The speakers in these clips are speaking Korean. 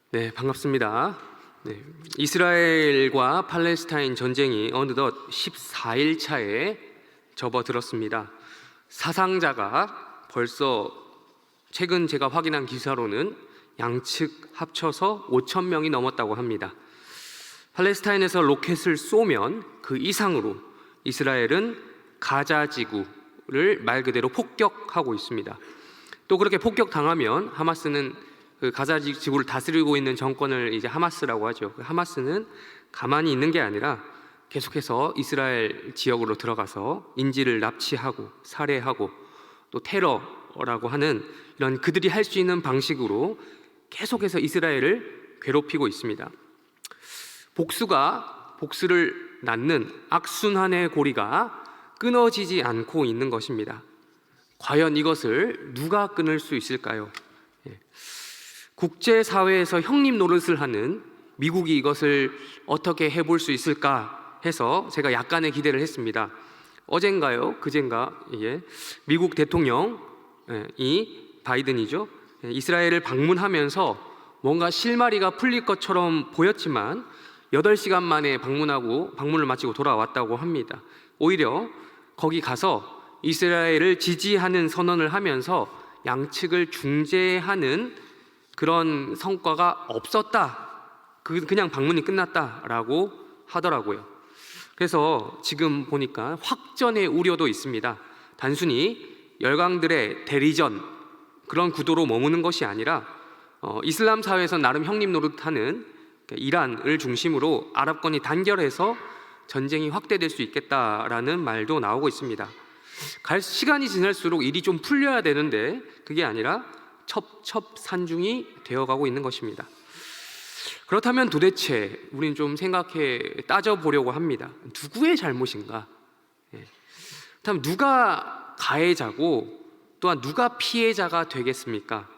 네, 반갑습니다. 네, 이스라엘과 팔레스타인 전쟁이 어느덧 14일 차에 접어들었습니다. 사상자가 벌써 최근 제가 확인한 기사로는 양측 합쳐서 5천 명이 넘었다고 합니다. 팔레스타인에서 로켓을 쏘면 그 이상으로 이스라엘은 가자 지구를 말 그대로 폭격하고 있습니다. 또 그렇게 폭격당하면 하마스는 그 가자 지구를 다스리고 있는 정권을 이제 하마스라고 하죠. 그 하마스는 가만히 있는 게 아니라 계속해서 이스라엘 지역으로 들어가서 인질을 납치하고 살해하고 또 테러라고 하는 이런 그들이 할 수 있는 방식으로 계속해서 이스라엘을 괴롭히고 있습니다. 복수가 복수를 낳는 악순환의 고리가 끊어지지 않고 있는 것입니다. 과연 이것을 누가 끊을 수 있을까요? 국제사회에서 형님 노릇을 하는 미국이 이것을 어떻게 해볼 수 있을까 해서 제가 약간의 기대를 했습니다. 어젠가요? 그젠가 미국 대통령이 바이든이죠. 이스라엘을 방문하면서 뭔가 실마리가 풀릴 것처럼 보였지만 8시간 만에 방문을 마치고 돌아왔다고 합니다. 오히려 거기 가서 이스라엘을 지지하는 선언을 하면서 양측을 중재하는 그런 성과가 없었다. 그냥 방문이 끝났다라고 하더라고요. 그래서 지금 보니까 확전의 우려도 있습니다. 단순히 열강들의 대리전 그런 구도로 머무는 것이 아니라 이슬람 사회에서 나름 형님 노릇하는 이란을 중심으로 아랍권이 단결해서 전쟁이 확대될 수 있겠다라는 말도 나오고 있습니다. 시간이 지날수록 일이 좀 풀려야 되는데 그게 아니라 첩첩산중이 되어가고 있는 것입니다. 그렇다면 도대체 우리는 좀 따져보려고 합니다. 누구의 잘못인가? 그렇다면 누가 가해자고 또한 누가 피해자가 되겠습니까?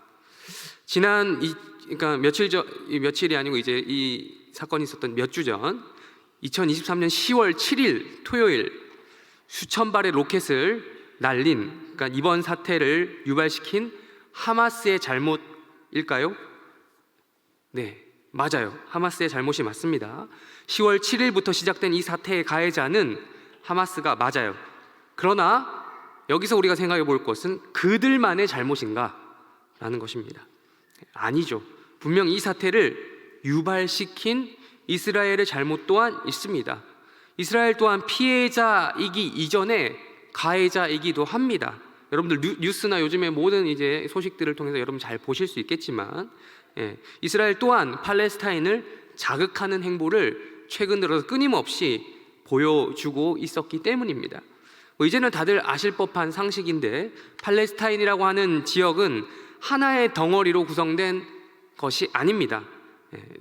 그러니까 며칠이 아니고 이제 이 사건이 있었던 몇 주 전 2023년 10월 7일 토요일 수천 발의 로켓을 날린 그러니까 이번 사태를 유발시킨 하마스의 잘못일까요? 네, 맞아요. 하마스의 잘못이 맞습니다. 10월 7일부터 시작된 이 사태의 가해자는 하마스가 맞아요. 그러나 여기서 우리가 생각해 볼 것은 그들만의 잘못인가? 라는 것입니다. 아니죠. 분명 이 사태를 유발시킨 이스라엘의 잘못 또한 있습니다. 이스라엘 또한 피해자이기 이전에 가해자이기도 합니다. 여러분들 뉴스나 요즘에 모든 이제 소식들을 통해서 여러분 잘 보실 수 있겠지만 이스라엘 또한 팔레스타인을 자극하는 행보를 최근 들어서 끊임없이 보여주고 있었기 때문입니다. 이제는 다들 아실 법한 상식인데 팔레스타인이라고 하는 지역은 하나의 덩어리로 구성된 것이 아닙니다.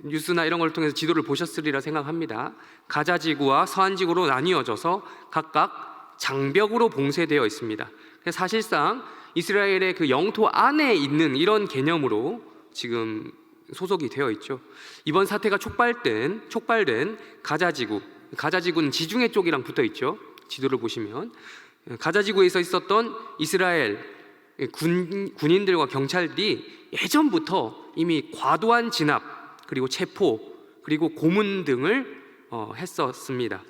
뉴스나 이런 걸 통해서 지도를 보셨으리라 생각합니다. 가자 지구와 서한 지구로 나뉘어져서 각각 장벽으로 봉쇄되어 있습니다. 사실상 이스라엘의 그 영토 안에 있는 이런 개념으로 지금 소속이 되어 있죠. 이번 사태가 촉발된 가자지구는 지중해 쪽이랑 붙어 있죠. 지도를 보시면 가자지구에서 있었던 이스라엘 군인들과 경찰들이 예전부터 이미 과도한 진압 그리고 체포 그리고 고문 등을 했었습니다.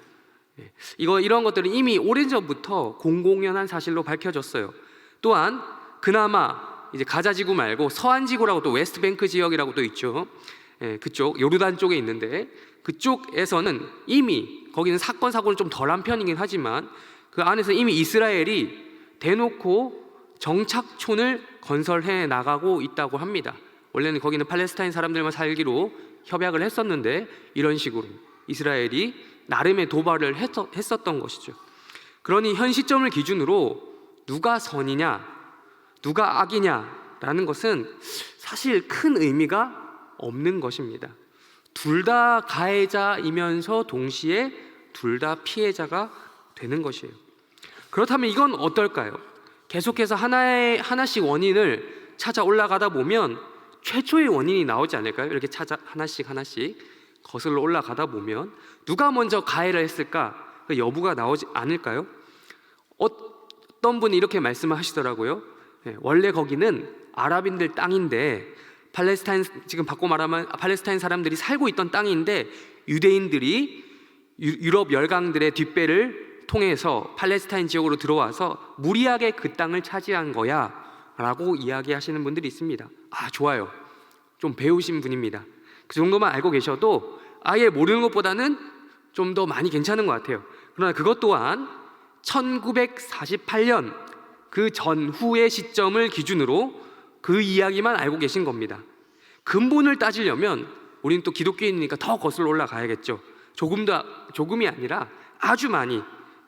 이런 것들은 이미 오래전부터 공공연한 사실로 밝혀졌어요. 또한 그나마 이제 가자지구 말고 서한지구라고 또 웨스트뱅크 지역이라고 또 있죠. 그쪽 요르단 쪽에 있는데 그쪽에서는 이미 거기는 사건 사고는 좀 덜한 편이긴 하지만 그 안에서 이미 이스라엘이 대놓고 정착촌을 건설해 나가고 있다고 합니다. 원래는 거기는 팔레스타인 사람들만 살기로 협약을 했었는데 이런 식으로 이스라엘이 나름의 도발을 했었던 것이죠. 그러니 현 시점을 기준으로 누가 선이냐 누가 악이냐라는 것은 사실 큰 의미가 없는 것입니다. 둘 다 가해자이면서 동시에 둘 다 피해자가 되는 것이에요. 그렇다면 이건 어떨까요? 계속해서 하나씩 원인을 찾아 올라가다 보면 최초의 원인이 나오지 않을까요? 이렇게 하나씩 거슬러 올라가다 보면 누가 먼저 가해를 했을까? 그 여부가 나오지 않을까요? 어떤 분이 이렇게 말씀을 하시더라고요. 원래 거기는 아랍인들 땅인데 팔레스타인, 지금 바꿔 말하면 팔레스타인 사람들이 살고 있던 땅인데 유대인들이 유럽 열강들의 뒷배를 통해서 팔레스타인 지역으로 들어와서 무리하게 그 땅을 차지한 거야 라고 이야기하시는 분들이 있습니다. 아, 좋아요. 좀 배우신 분입니다. 그 정도만 알고 계셔도 아예 모르는 것보다는 좀 더 많이 괜찮은 것 같아요. 그러나 그것 또한 1948년 그 전후의 시점을 기준으로 그 이야기만 알고 계신 겁니다. 근본을 따지려면 우리는 또 기독교인이니까 더 거슬러 올라가야겠죠. 조금이 아니라 아주 많이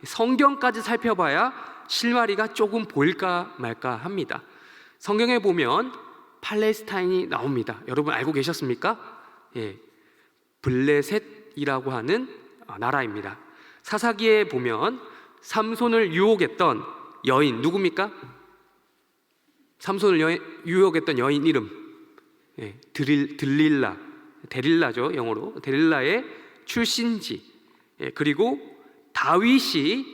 성경까지 살펴봐야 실마리가 조금 보일까 말까 합니다. 성경에 보면 팔레스타인이 나옵니다. 여러분 알고 계셨습니까? 예, 블레셋이라고 하는 나라입니다. 사사기에 보면 삼손을 유혹했던 여인 누굽니까? 삼손을 유혹했던 여인 이름, 예, 데릴라죠, 영어로. 데릴라의 출신지, 예, 그리고 다윗이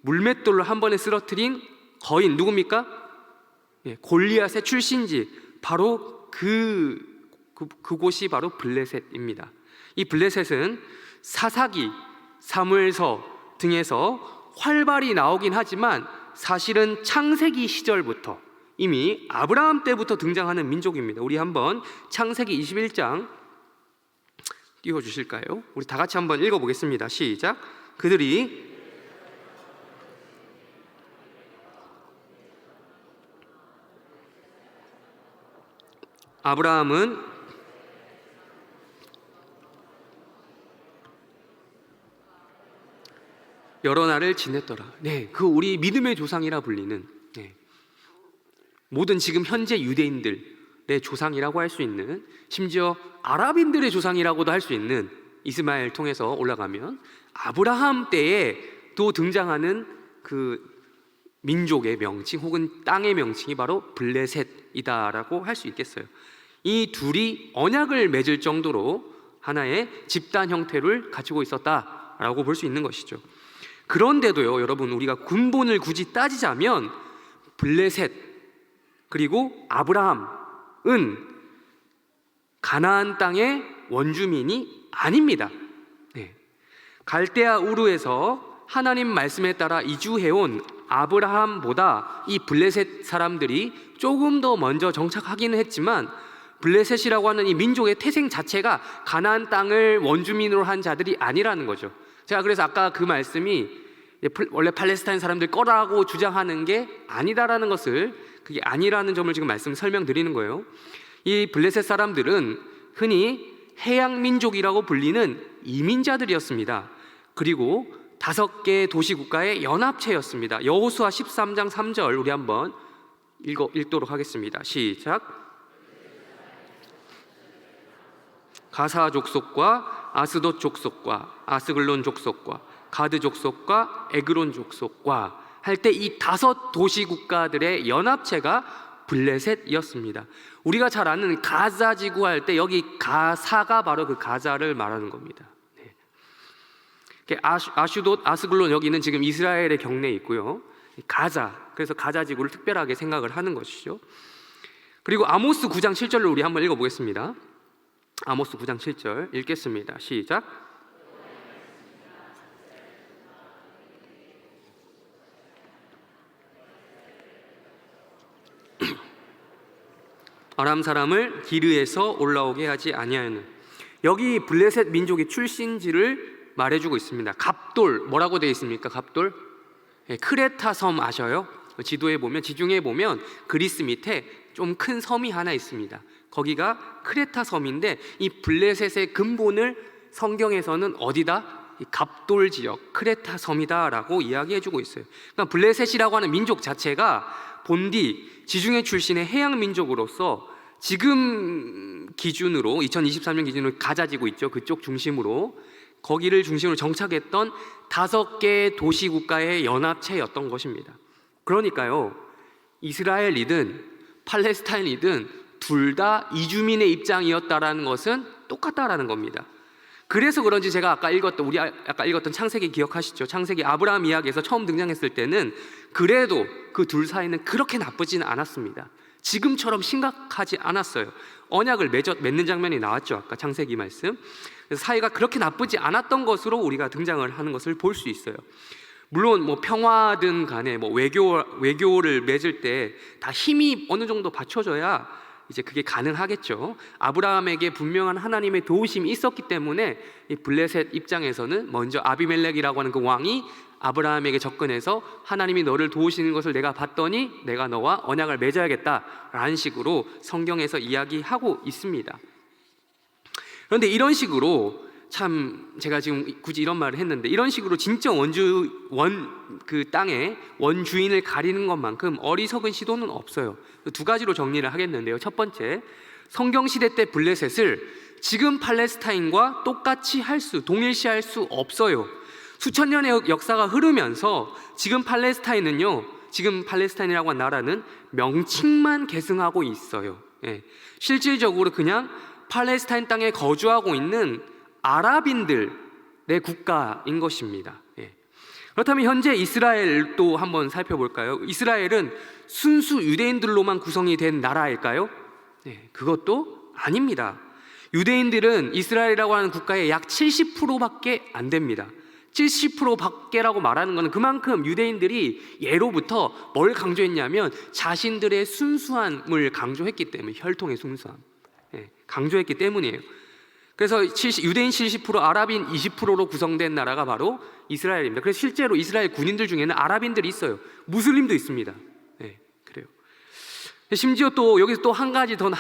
물맷돌로 한 번에 쓰러뜨린 거인 누굽니까? 예, 골리앗의 출신지, 바로 그곳이 바로 블레셋입니다. 이 블레셋은 사사기, 사무엘서 등에서 활발히 나오긴 하지만 사실은 창세기 시절부터 이미 아브라함 때부터 등장하는 민족입니다. 우리 한번 창세기 21장 띄워주실까요? 우리 다 같이 한번 읽어보겠습니다. 시작. 그들이 아브라함은 여러 날을 지냈더라. 네, 그 우리 믿음의 조상이라 불리는, 네, 모든 지금 현재 유대인들의 조상이라고 할 수 있는, 심지어 아랍인들의 조상이라고도 할 수 있는 이스마엘 통해서 올라가면 아브라함 때에 또 등장하는 그 민족의 명칭 혹은 땅의 명칭이 바로 블레셋이다라고 할 수 있겠어요. 이 둘이 언약을 맺을 정도로 하나의 집단 형태를 가지고 있었다라고 볼 수 있는 것이죠. 그런데도요, 여러분, 우리가 근본을 굳이 따지자면 블레셋 그리고 아브라함은 가나안 땅의 원주민이 아닙니다. 네. 갈대아 우르에서 하나님 말씀에 따라 이주해온 아브라함보다 이 블레셋 사람들이 조금 더 먼저 정착하기는 했지만 블레셋이라고 하는 이 민족의 태생 자체가 가나안 땅을 원주민으로 한 자들이 아니라는 거죠. 제가 그래서 아까 그 말씀이 원래 팔레스타인 사람들 거라고 주장하는 게 아니다라는 것을, 그게 아니라는 점을 지금 설명드리는 거예요. 이 블레셋 사람들은 흔히 해양 민족이라고 불리는 이민자들이었습니다. 그리고 5개 도시국가의 연합체였습니다. 여호수아 13장 3절 우리 한번 읽도록 하겠습니다. 시작. 가사 족속과 아스돗 족속과 아스글론 족속과 가드 족속과 에그론 족속과 할 때 이 5 도시 국가들의 연합체가 블레셋이었습니다. 우리가 잘 아는 가자 지구 할 때 여기 가사가 바로 그 가자를 말하는 겁니다. 네. 아슈돗, 아스글론 여기는 지금 이스라엘의 경내에 있고요. 가자, 그래서 가자 지구를 특별하게 생각을 하는 것이죠. 그리고 아모스 9장 7절을 우리 한번 읽어보겠습니다. 아모스 9장 7절 읽겠습니다. 시작. 아람 사람을 기르에서 올라오게 하지 아니하였는. 여기 블레셋 민족의 출신지를 말해주고 있습니다. 갑돌, 뭐라고 되어 있습니까? 갑돌? 네, 크레타 섬 아셔요? 지도에 보면, 지중해에 보면 그리스 밑에 좀 큰 섬이 하나 있습니다. 거기가 크레타 섬인데 이 블레셋의 근본을 성경에서는 어디다? 이 갑돌 지역, 크레타 섬이다라고 이야기해주고 있어요. 그러니까 블레셋이라고 하는 민족 자체가 본디 지중해 출신의 해양 민족으로서 지금 기준으로 2023년 기준으로 가자지구 있죠. 그쪽 중심으로 거기를 중심으로 정착했던 5개 도시 국가의 연합체였던 것입니다. 그러니까요, 이스라엘이든 팔레스타인이든 둘 다 이주민의 입장이었다라는 것은 똑같다라는 겁니다. 그래서 그런지 제가 아까 읽었던 창세기 기억하시죠? 창세기 아브라함 이야기에서 처음 등장했을 때는 그래도 그 둘 사이는 그렇게 나쁘지는 않았습니다. 지금처럼 심각하지 않았어요. 언약을 맺는 장면이 나왔죠. 아까 창세기 말씀. 그래서 사이가 그렇게 나쁘지 않았던 것으로 우리가 등장을 하는 것을 볼 수 있어요. 물론 뭐 평화든 간에 뭐 외교를 맺을 때 다 힘이 어느 정도 받쳐져야 이제 그게 가능하겠죠. 아브라함에게 분명한 하나님의 도우심이 있었기 때문에 이 블레셋 입장에서는 먼저 아비멜렉이라고 하는 그 왕이 아브라함에게 접근해서 하나님이 너를 도우시는 것을 내가 봤더니 내가 너와 언약을 맺어야겠다라는 식으로 성경에서 이야기하고 있습니다. 그런데 이런 식으로 참 제가 지금 굳이 이런 말을 했는데 이런 식으로 진짜 그 땅의 원주인을 가리는 것만큼 어리석은 시도는 없어요. 두 가지로 정리를 하겠는데요. 첫 번째, 성경 시대 때 블레셋을 지금 팔레스타인과 똑같이 동일시할 수 없어요. 수천 년의 역사가 흐르면서 지금 팔레스타인이라고 하는 나라는 명칭만 계승하고 있어요. 실질적으로 그냥 팔레스타인 땅에 거주하고 있는 아랍인들의 국가인 것입니다. 그렇다면 현재 이스라엘도 한번 살펴볼까요? 이스라엘은 순수 유대인들로만 구성이 된 나라일까요? 그것도 아닙니다. 유대인들은 이스라엘이라고 하는 국가의 약 70%밖에 안 됩니다. 70%밖에라고 말하는 것은 그만큼 유대인들이 예로부터 뭘 강조했냐면 자신들의 순수함을 강조했기 때문에, 혈통의 순수함 강조했기 때문이에요. 그래서 유대인 70%, 아랍인 20%로 구성된 나라가 바로 이스라엘입니다. 그래서 실제로 이스라엘 군인들 중에는 아랍인들이 있어요. 무슬림도 있습니다. 그래요. 심지어 또 여기서 또 한 단계 더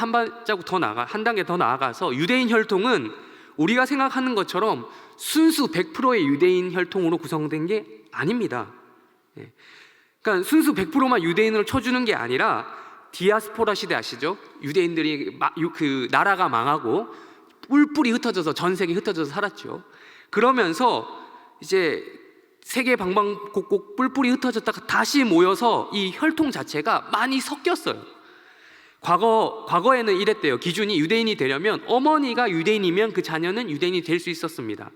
나아가서 유대인 혈통은 우리가 생각하는 것처럼 순수 100%의 유대인 혈통으로 구성된 게 아닙니다. 그러니까 순수 100%만 유대인으로 쳐주는 게 아니라 디아스포라 시대 아시죠? 유대인들이 그 나라가 망하고 뿔뿔이 흩어져서 전 세계에 흩어져서 살았죠. 그러면서 이제 세계 방방곡곡 뿔뿔이 흩어졌다가 다시 모여서 이 혈통 자체가 많이 섞였어요. 과거에는 이랬대요. 기준이 유대인이 되려면 어머니가 유대인이면 그 자녀는 유대인이 될 수 있었습니다.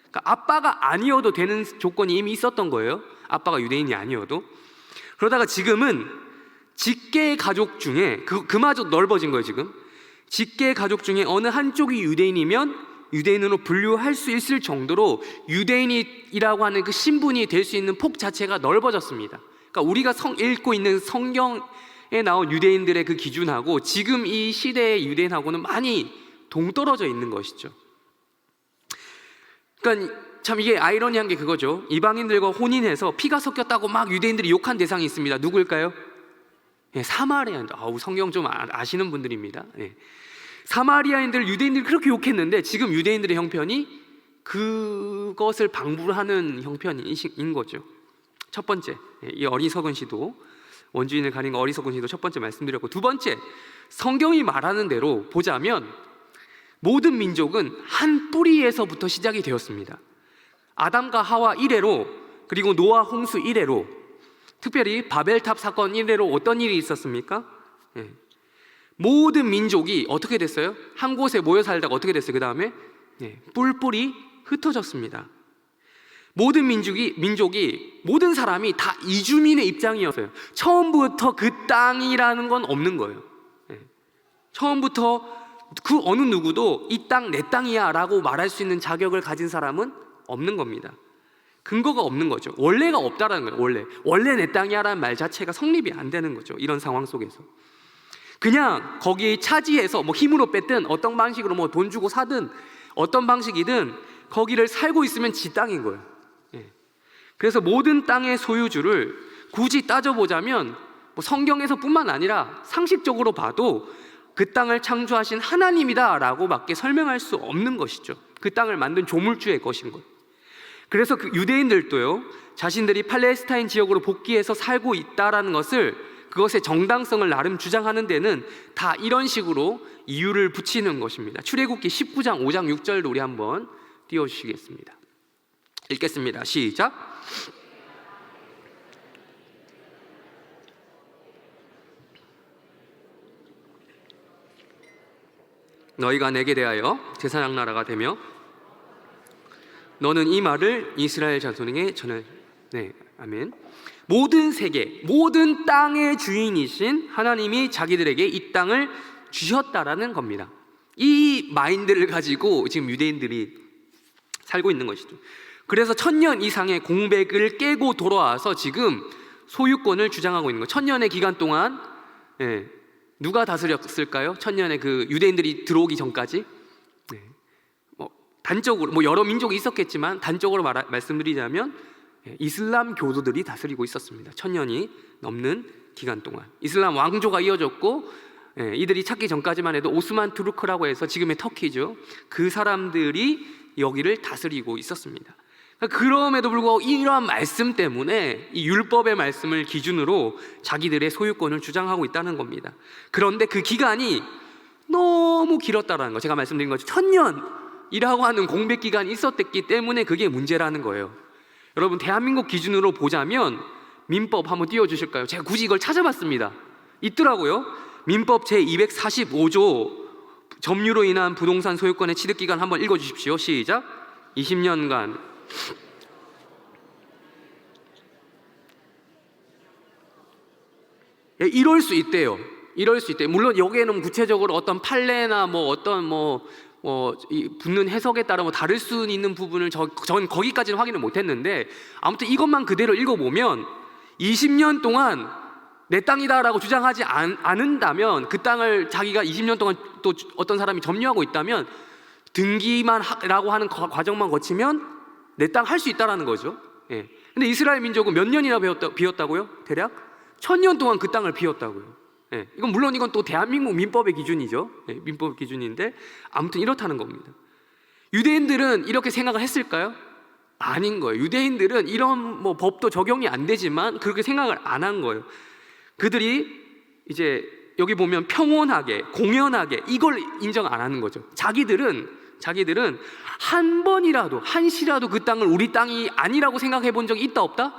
그러니까 아빠가 아니어도 되는 조건이 이미 있었던 거예요. 아빠가 유대인이 아니어도. 그러다가 지금은 직계 가족 중에 그마저 넓어진 거예요. 지금 직계 가족 중에 어느 한쪽이 유대인이면 유대인으로 분류할 수 있을 정도로 유대인이라고 하는 그 신분이 될 수 있는 폭 자체가 넓어졌습니다. 그러니까 우리가 읽고 있는 성경에 나온 유대인들의 그 기준하고 지금 이 시대의 유대인하고는 많이 동떨어져 있는 것이죠. 그러니까 참 이게 아이러니한 게 그거죠. 이방인들과 혼인해서 피가 섞였다고 막 유대인들이 욕한 대상이 있습니다. 누굴까요? 사마리아인들. 성경 좀 아시는 분들입니다. 사마리아인들, 유대인들이 그렇게 욕했는데 지금 유대인들의 형편이 그것을 방불하는 형편인 거죠. 첫 번째, 이 어리석은 시도, 원주인을 가린 어리석은 시도 첫 번째 말씀드렸고, 두 번째, 성경이 말하는 대로 보자면 모든 민족은 한 뿌리에서부터 시작이 되었습니다. 아담과 하와 이래로, 그리고 노아 홍수 이래로, 특별히 바벨탑 사건 이래로 어떤 일이 있었습니까? 모든 민족이 어떻게 됐어요? 한 곳에 모여 살다가 어떻게 됐어요? 그 다음에 뿔뿔이 흩어졌습니다. 모든 모든 사람이 다 이주민의 입장이었어요. 처음부터 그 땅이라는 건 없는 거예요. 처음부터 그 어느 누구도 이 땅 내 땅이야 라고 말할 수 있는 자격을 가진 사람은 없는 겁니다. 근거가 없는 거죠. 원래가 없다라는 거예요. 원래 내 땅이야 라는 말 자체가 성립이 안 되는 거죠. 이런 상황 속에서 그냥 거기에 차지해서 뭐 힘으로 뺐든 어떤 방식으로 뭐 돈 주고 사든 어떤 방식이든 거기를 살고 있으면 지 땅인 거예요. 그래서 모든 땅의 소유주를 굳이 따져보자면 뭐 성경에서 뿐만 아니라 상식적으로 봐도 그 땅을 창조하신 하나님이다 라고 밖에 설명할 수 없는 것이죠. 그 땅을 만든 조물주의 것인 거예요. 그래서 그 유대인들도요, 자신들이 팔레스타인 지역으로 복귀해서 살고 있다라는 그것의 정당성을 나름 주장하는 데는 다 이런 식으로 이유를 붙이는 것입니다. 출애굽기 19장 5장 6절도 우리 한번 띄워주시겠습니다. 읽겠습니다. 시작. 너희가 내게 대하여 제사장 나라가 되며 너는 이 말을 이스라엘 자손에게 전할. 아멘. 모든 세계, 모든 땅의 주인이신 하나님이 자기들에게 이 땅을 주셨다라는 겁니다. 이 마인드를 가지고 지금 유대인들이 살고 있는 것이죠. 그래서 1000년 이상의 공백을 깨고 돌아와서 지금 소유권을 주장하고 있는 거예요. 1000년의 기간 동안 누가 다스렸을까요? 1000년의 그 유대인들이 들어오기 전까지 단적으로 여러 민족이 있었겠지만 단적으로 말씀드리자면 이슬람 교도들이 다스리고 있었습니다. 1000년이 넘는 기간 동안 이슬람 왕조가 이어졌고, 이들이 찾기 전까지만 해도 오스만 투르크라고 해서 지금의 터키죠. 그 사람들이 여기를 다스리고 있었습니다. 그럼에도 불구하고 이러한 말씀 때문에 이 율법의 말씀을 기준으로 자기들의 소유권을 주장하고 있다는 겁니다. 그런데 그 기간이 너무 길었다라는 거, 제가 말씀드린 거죠. 1000년이라고 하는 공백 기간이 있었기 때문에 그게 문제라는 거예요. 여러분, 대한민국 기준으로 보자면 민법 한번 띄워주실까요? 제가 굳이 이걸 찾아봤습니다. 있더라고요. 민법 제245조 점유로 인한 부동산 소유권의 취득기간 한번 읽어주십시오. 시작. 20년간. 이럴 수 있대요. 이럴 수 있대요. 물론 여기에는 구체적으로 어떤 판례나 이 붙는 해석에 따라 다를 수 있는 부분을 전 거기까지는 확인을 못했는데, 아무튼 이것만 그대로 읽어보면 20년 동안 내 땅이다라고 주장하지 않는다면, 그 땅을 자기가 20년 동안 또 어떤 사람이 점유하고 있다면 등기만라고 하는 과정만 거치면 내 땅 할 수 있다라는 거죠. 근데 이스라엘 민족은 몇 년이나 비웠다고요? 대략 1000년 동안 그 땅을 비웠다고요. 이건 물론 이건 또 대한민국 민법의 기준이죠. 민법 기준인데 아무튼 이렇다는 겁니다. 유대인들은 이렇게 생각을 했을까요? 아닌 거예요. 유대인들은 이런 법도 적용이 안 되지만 그렇게 생각을 안 한 거예요. 그들이 이제 여기 보면 평온하게, 공연하게 이걸 인정 안 하는 거죠. 자기들은 한 번이라도, 한시라도 그 땅을 우리 땅이 아니라고 생각해 본 적이 있다 없다?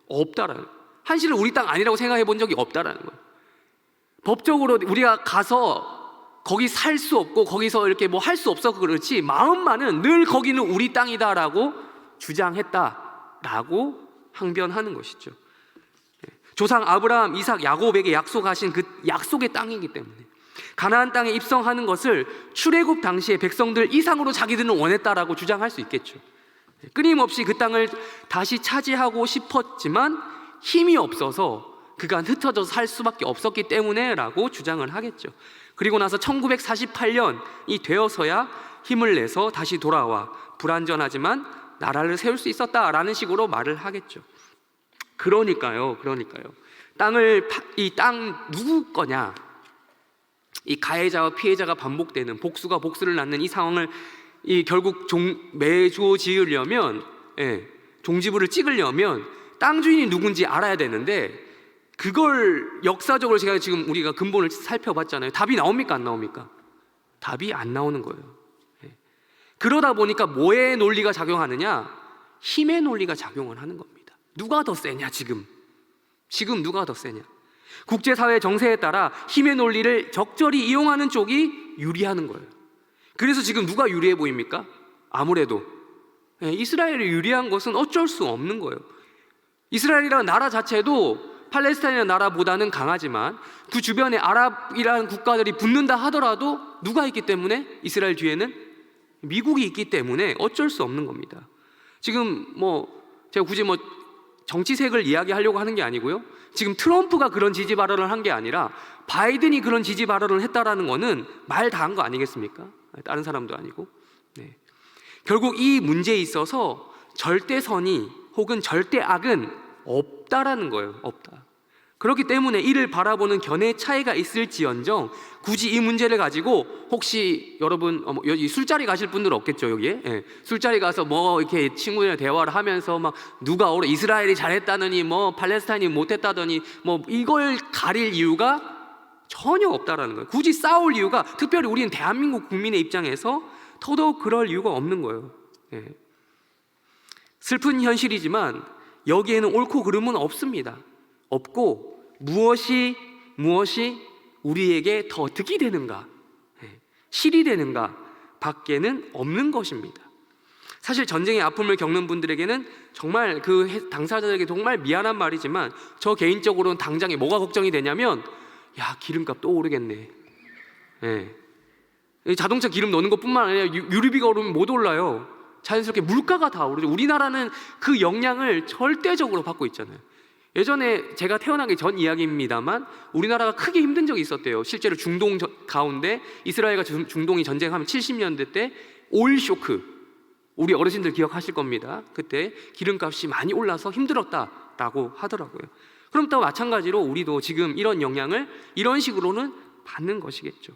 없다라는 거예요. 한시를 우리 땅 아니라고 생각해 본 적이 없다라는 거예요. 법적으로 우리가 가서 거기 살 수 없고 거기서 이렇게 할 수 없어서 그렇지 마음만은 늘 거기는 우리 땅이다라고 주장했다라고 항변하는 것이죠. 조상 아브라함, 이삭, 야곱에게 약속하신 그 약속의 땅이기 때문에 가나안 땅에 입성하는 것을 출애굽 당시에 백성들 이상으로 자기들은 원했다라고 주장할 수 있겠죠. 끊임없이 그 땅을 다시 차지하고 싶었지만 힘이 없어서 그간 흩어져서 살 수밖에 없었기 때문에 라고 주장을 하겠죠. 그리고 나서 1948년이 되어서야 힘을 내서 다시 돌아와 불완전하지만 나라를 세울 수 있었다라는 식으로 말을 하겠죠. 그러니까요. 이 땅 누구 거냐? 이 가해자와 피해자가 반복되는, 복수가 복수를 낳는 이 상황을 결국 매조 지으려면, 종지부를 찍으려면 땅 주인이 누군지 알아야 되는데, 그걸 역사적으로 제가 지금 우리가 근본을 살펴봤잖아요. 답이 나옵니까? 안 나옵니까? 답이 안 나오는 거예요. 그러다 보니까 뭐의 논리가 작용하느냐? 힘의 논리가 작용을 하는 겁니다. 누가 더 세냐? 지금 누가 더 세냐? 국제사회 정세에 따라 힘의 논리를 적절히 이용하는 쪽이 유리하는 거예요. 그래서 지금 누가 유리해 보입니까? 아무래도 이스라엘이 유리한 것은 어쩔 수 없는 거예요. 이스라엘이라는 나라 자체도 팔레스타인이라는 나라보다는 강하지만 그 주변에 아랍이라는 국가들이 붙는다 하더라도 누가 있기 때문에? 이스라엘 뒤에는 미국이 있기 때문에 어쩔 수 없는 겁니다. 지금 제가 굳이 정치색을 이야기하려고 하는 게 아니고요. 지금 트럼프가 그런 지지 발언을 한 게 아니라 바이든이 그런 지지 발언을 했다라는 거는 말 다 한 거 아니겠습니까? 다른 사람도 아니고. 결국 이 문제에 있어서 절대선이 혹은 절대악은 없다라는 거예요. 없다. 그렇기 때문에 이를 바라보는 견해의 차이가 있을지언정 굳이 이 문제를 가지고 혹시 여러분 여기 술자리 가실 분들 없겠죠 여기에? 술자리 가서 이렇게 친구들이랑 대화를 하면서 누가 이스라엘이 잘했다더니 팔레스타인이 못했다더니 이걸 가릴 이유가 전혀 없다라는 거예요. 굳이 싸울 이유가, 특별히 우리는 대한민국 국민의 입장에서 더더욱 그럴 이유가 없는 거예요. 슬픈 현실이지만 여기에는 옳고 그름은 없습니다. 없고 무엇이 우리에게 더 득이 되는가, 실이 되는가 밖에는 없는 것입니다. 사실 전쟁의 아픔을 겪는 분들에게는 정말 그 당사자들에게 정말 미안한 말이지만, 저 개인적으로는 당장에 뭐가 걱정이 되냐면, 야, 기름값 또 오르겠네. 예. 자동차 기름 넣는 것뿐만 아니라 유류비가 오르면 못 올라요. 자연스럽게 물가가 다 오르죠. 우리나라는 그 영향을 절대적으로 받고 있잖아요. 예전에 제가 태어나기 전 이야기입니다만 우리나라가 크게 힘든 적이 있었대요. 실제로 중동 가운데 이스라엘과 중동이 전쟁하면 70년대 때 오일 쇼크, 우리 어르신들 기억하실 겁니다. 그때 기름값이 많이 올라서 힘들었다라고 하더라고요. 그럼 또 마찬가지로 우리도 지금 이런 영향을 이런 식으로는 받는 것이겠죠.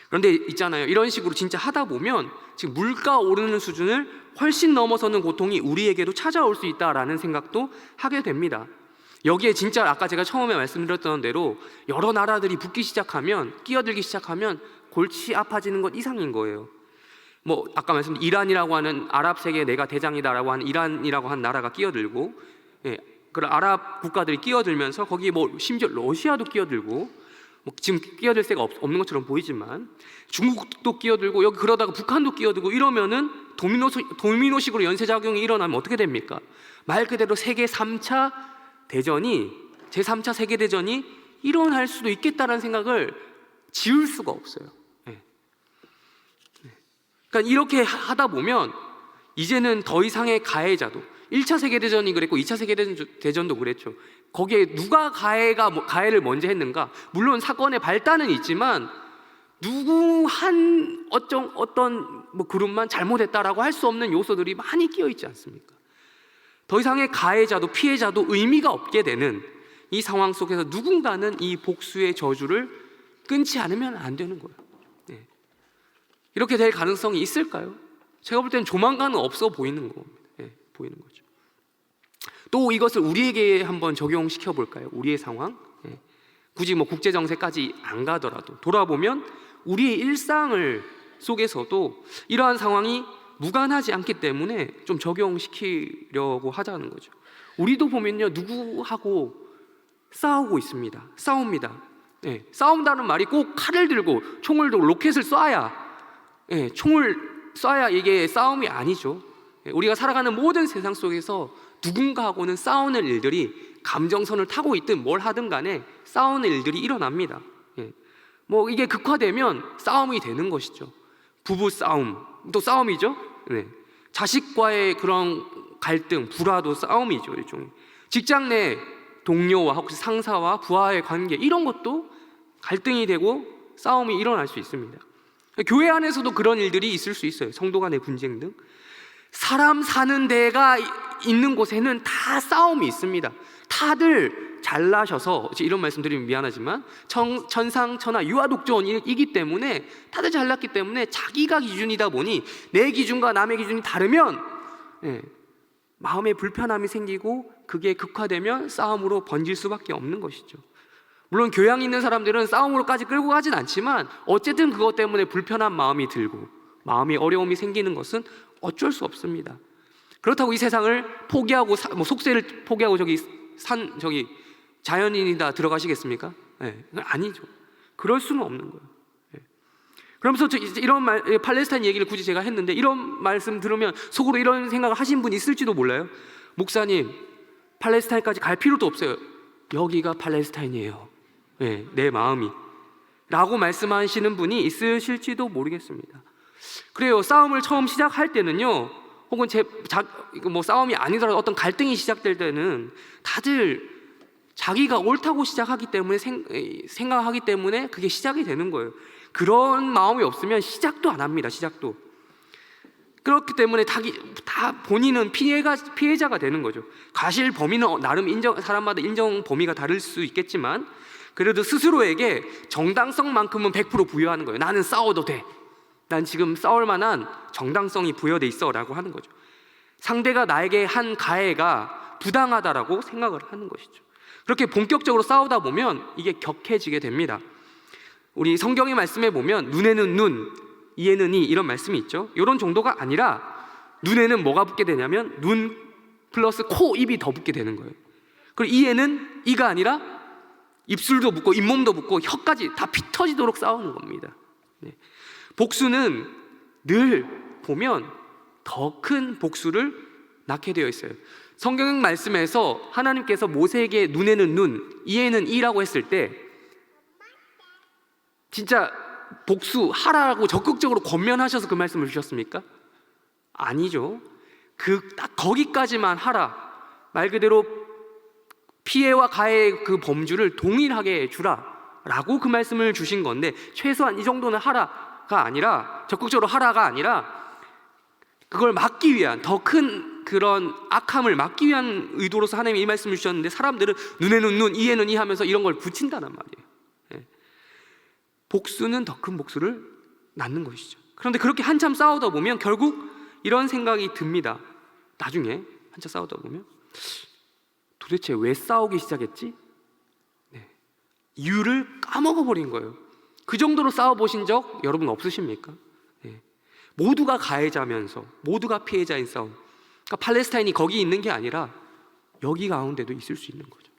그런데 있잖아요, 이런 식으로 진짜 하다 보면 지금 물가 오르는 수준을 훨씬 넘어서는 고통이 우리에게도 찾아올 수 있다라는 생각도 하게 됩니다. 여기에 진짜 아까 제가 처음에 말씀드렸던 대로 여러 나라들이 붙기 시작하면, 끼어들기 시작하면 골치 아파지는 것 이상인 거예요. 뭐 아까 말씀드린 이란이라고 하는 아랍 세계 내가 대장이다라고 하는 이란이라고 하는 나라가 끼어들고, 그런 아랍 국가들이 끼어들면서 거기에 뭐 심지어 러시아도 끼어들고, 뭐 지금 끼어들 새가 없는 것처럼 보이지만 중국도 끼어들고, 여기 그러다가 북한도 끼어들고 이러면은 도미노식으로 연쇄작용이 일어나면 어떻게 됩니까? 말 그대로 세계 3차 대전이, 제3차 세계대전이 일어날 수도 있겠다는 생각을 지울 수가 없어요. 그러니까 이렇게 하다 보면 이제는 더 이상의 가해자도, 1차 세계대전이 그랬고 2차 세계대전도 그랬죠. 거기에 누가 가해를 먼저 했는가? 물론 사건의 발단은 있지만 누구 한 어떤 뭐 그룹만 잘못했다라고 할 수 없는 요소들이 많이 끼어 있지 않습니까? 더 이상의 가해자도 피해자도 의미가 없게 되는 이 상황 속에서 누군가는 이 복수의 저주를 끊지 않으면 안 되는 거예요. 이렇게 될 가능성이 있을까요? 제가 볼 때는 조만간은 없어 보이는 겁니다. 보이는 거죠. 또 이것을 우리에게 한번 적용시켜 볼까요? 우리의 상황. 굳이 뭐 국제정세까지 안 가더라도 돌아보면 우리의 일상을 속에서도 이러한 상황이 무관하지 않기 때문에 좀 적용시키려고 하자는 거죠. 우리도 보면요, 누구하고 싸우고 있습니다. 싸웁니다. 싸운다는 말이 꼭 칼을 들고 총을 들고 로켓을 쏴야, 총을 쏴야 이게 싸움이 아니죠. 우리가 살아가는 모든 세상 속에서 누군가하고는 싸우는 일들이, 감정선을 타고 있든 뭘 하든 간에 싸우는 일들이 일어납니다. 뭐 이게 극화되면 싸움이 되는 것이죠. 부부 싸움, 또 싸움이죠. 자식과의 그런 갈등, 불화도 싸움이죠. 일종의 직장 내 동료와 혹시 상사와 부하의 관계, 이런 것도 갈등이 되고 싸움이 일어날 수 있습니다. 교회 안에서도 그런 일들이 있을 수 있어요. 성도 간의 분쟁 등. 사람 사는 데가 있는 곳에는 다 싸움이 있습니다. 다들 잘나셔서, 이런 말씀 드리면 미안하지만 천상천하 유아독존이기 때문에, 다들 잘났기 때문에 자기가 기준이다 보니 내 기준과 남의 기준이 다르면 마음에 불편함이 생기고 그게 극화되면 싸움으로 번질 수밖에 없는 것이죠. 물론 교양 있는 사람들은 싸움으로까지 끌고 가진 않지만 어쨌든 그것 때문에 불편한 마음이 들고 마음이 어려움이 생기는 것은 어쩔 수 없습니다. 그렇다고 이 세상을 포기하고 속세를 포기하고 저기 자연인이다 들어가시겠습니까? 아니죠. 그럴 수는 없는 거예요. 그러면서 이런 팔레스타인 얘기를 굳이 제가 했는데, 이런 말씀 들으면 속으로 이런 생각을 하신 분 있을지도 몰라요. 목사님, 팔레스타인까지 갈 필요도 없어요. 여기가 팔레스타인이에요. 내 마음이 라고 말씀하시는 분이 있으실지도 모르겠습니다. 그래요. 싸움을 처음 시작할 때는요, 혹은 싸움이 아니더라도 어떤 갈등이 시작될 때는 다들 자기가 옳다고 시작하기 때문에 생각하기 때문에 그게 시작이 되는 거예요. 그런 마음이 없으면 시작도 안 합니다. 시작도. 그렇기 때문에 다 본인은 피해자가 되는 거죠. 과실 범위는 나름 사람마다 인정 범위가 다를 수 있겠지만 그래도 스스로에게 정당성만큼은 100% 부여하는 거예요. 나는 싸워도 돼. 난 지금 싸울 만한 정당성이 부여돼 있어 라고 하는 거죠. 상대가 나에게 한 가해가 부당하다라고 생각을 하는 것이죠. 그렇게 본격적으로 싸우다 보면 이게 격해지게 됩니다. 우리 성경의 말씀에 보면 눈에는 눈, 이에는 이, 이런 말씀이 있죠. 이런 정도가 아니라 눈에는 뭐가 붙게 되냐면 눈 플러스 코, 입이 더 붙게 되는 거예요. 그리고 이에는 이가 아니라 입술도 붙고 잇몸도 붙고 혀까지 다 피 터지도록 싸우는 겁니다. 복수는 늘 보면 더 큰 복수를 낳게 되어 있어요. 성경 말씀에서 하나님께서 모세에게 눈에는 눈, 이에는 이라고 했을 때 진짜 복수하라고 적극적으로 권면하셔서 그 말씀을 주셨습니까? 아니죠. 딱 거기까지만 하라. 말 그대로 피해와 가해의 그 범주를 동일하게 주라 라고 그 말씀을 주신 건데, 최소한 이 정도는 하라가 아니라, 적극적으로 하라가 아니라 그걸 막기 위한, 더 큰 그런 악함을 막기 위한 의도로서 하나님이 이 말씀을 주셨는데, 사람들은 눈에는 눈, 이에는 이 하면서 이런 걸 붙인다는 말이에요. 복수는 더 큰 복수를 낳는 것이죠. 그런데 그렇게 한참 싸우다 보면 결국 이런 생각이 듭니다. 나중에 한참 싸우다 보면 도대체 왜 싸우기 시작했지? 이유를 까먹어버린 거예요. 그 정도로 싸워보신 적 여러분 없으십니까? 모두가 가해자면서 모두가 피해자인 싸움. 그러니까 팔레스타인이 거기 있는 게 아니라 여기 가운데도 있을 수 있는 거죠.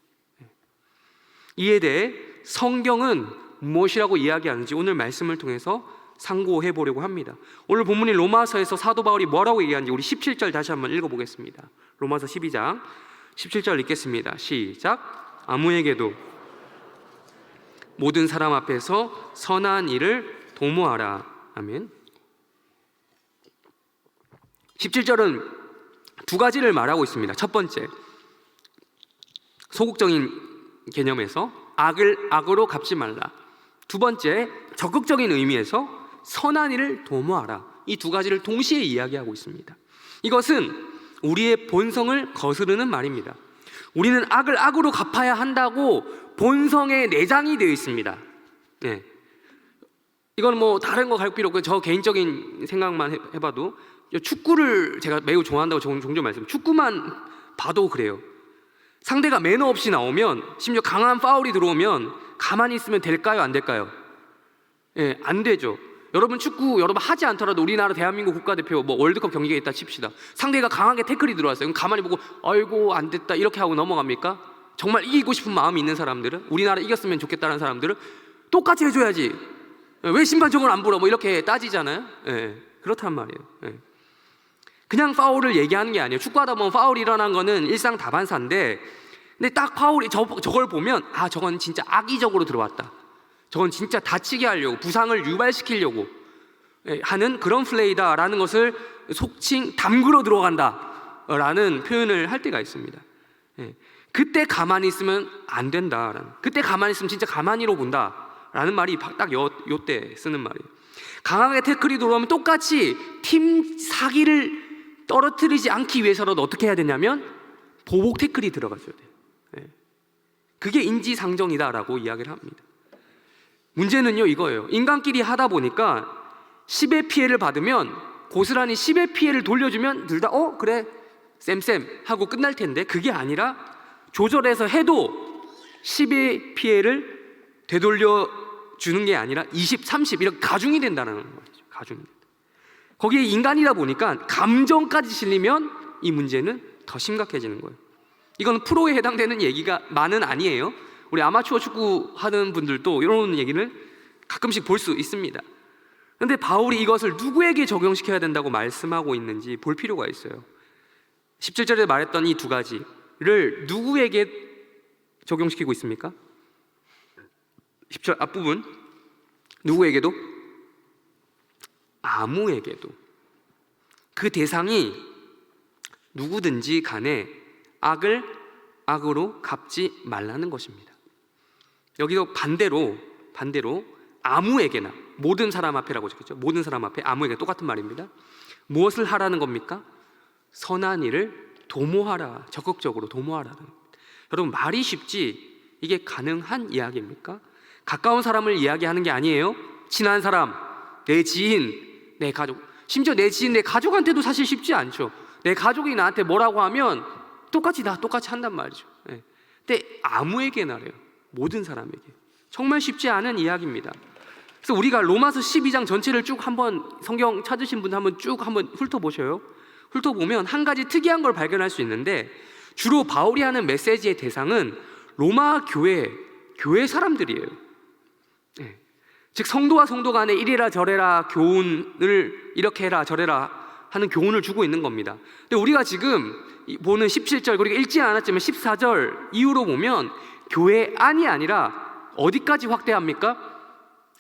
이에 대해 성경은 무엇이라고 이야기하는지 오늘 말씀을 통해서 상고해 보려고 합니다. 오늘 본문인 로마서에서 사도 바울이 뭐라고 얘기하는지 우리 17절 다시 한번 읽어보겠습니다. 로마서 12장 17절 읽겠습니다. 시작. 아무에게도 모든 사람 앞에서 선한 일을 도모하라. 아멘. 17절은 두 가지를 말하고 있습니다. 첫 번째, 소극적인 개념에서 악을 악으로 갚지 말라. 두 번째, 적극적인 의미에서 선한 일을 도모하라. 이 두 가지를 동시에 이야기하고 있습니다. 이것은 우리의 본성을 거스르는 말입니다. 우리는 악을 악으로 갚아야 한다고 본성에 내장이 되어 있습니다. 이건 뭐 다른 거 갈 필요 없고 저 개인적인 생각만 해봐도, 축구를 제가 매우 좋아한다고 종종 말씀, 축구만 봐도 그래요. 상대가 매너 없이 나오면, 심지어 강한 파울이 들어오면 가만히 있으면 될까요? 안 될까요? 안 되죠. 여러분 축구 여러분 하지 않더라도 우리나라 대한민국 국가대표 뭐 월드컵 경기가 있다 칩시다. 상대가 강하게 태클이 들어왔어요. 그럼 가만히 보고 아이고 안 됐다 이렇게 하고 넘어갑니까? 정말 이기고 싶은 마음이 있는 사람들은, 우리나라 이겼으면 좋겠다는 사람들은 똑같이 해줘야지. 왜 심판 저걸 안 불어? 뭐 이렇게 따지잖아요. 그렇단 말이에요. 그냥 파울을 얘기하는 게 아니에요. 축구하다 보면 파울이 일어난 거는 일상 다반사인데, 근데 딱 파울이 저걸 보면 아, 저건 진짜 악의적으로 들어왔다. 저건 진짜 다치게 하려고, 부상을 유발시키려고 하는 그런 플레이다라는 것을 속칭 담그러 들어간다 라는 표현을 할 때가 있습니다. 그때 가만히 있으면 안 된다라는, 그때 가만히 있으면 진짜 가만히로 본다 라는 말이 딱 요때 쓰는 말이에요. 강하게 태클이 들어오면 똑같이 팀 사기를 떨어뜨리지 않기 위해서라도 어떻게 해야 되냐면 보복 태클이 들어가줘야 돼요. 그게 인지상정이다라고 이야기를 합니다. 문제는요 이거예요. 인간끼리 하다 보니까 10의 피해를 받으면 고스란히 10의 피해를 돌려주면 둘 다 그래 쌤쌤 하고 끝날 텐데, 그게 아니라 조절해서 해도 10의 피해를 되돌려 주는 게 아니라 20, 30 이렇게 가중이 된다는 거죠. 가중이 된다. 거기에 인간이다 보니까 감정까지 실리면 이 문제는 더 심각해지는 거예요. 이건 프로에 해당되는 얘기가만은 아니에요. 우리 아마추어 축구 하는 분들도 이런 얘기를 가끔씩 볼 수 있습니다. 그런데 바울이 이것을 누구에게 적용시켜야 된다고 말씀하고 있는지 볼 필요가 있어요. 17절에 말했던 이 두 가지를 누구에게 적용시키고 있습니까? 10절 앞부분, 누구에게도? 아무에게도. 그 대상이 누구든지 간에 악을 악으로 갚지 말라는 것입니다. 여기도 반대로 아무에게나, 모든 사람 앞에라고 적혔죠. 모든 사람 앞에, 아무에게 똑같은 말입니다. 무엇을 하라는 겁니까? 선한 일을 도모하라, 적극적으로 도모하라는 겁니다. 여러분, 말이 쉽지 이게 가능한 이야기입니까? 가까운 사람을 이야기하는 게 아니에요. 친한 사람, 내 지인, 내 가족, 심지어 내 지인, 내 가족한테도 사실 쉽지 않죠. 내 가족이 나한테 뭐라고 하면 똑같이 한단 말이죠. 근데 아무에게나래요. 모든 사람에게. 정말 쉽지 않은 이야기입니다. 그래서 우리가 로마서 12장 전체를 쭉 한번, 성경 찾으신 분 한번 쭉 한번 훑어보셔요. 훑어보면 한 가지 특이한 걸 발견할 수 있는데, 주로 바울이 하는 메시지의 대상은 로마 교회 사람들이에요. 즉 성도와 성도 간에 이래라 저래라 교훈을 이렇게 해라 저래라 하는 교훈을 주고 있는 겁니다. 근데 우리가 지금 보는 17절 그리고 읽지 않았지만 14절 이후로 보면 교회 안이 아니라 어디까지 확대합니까?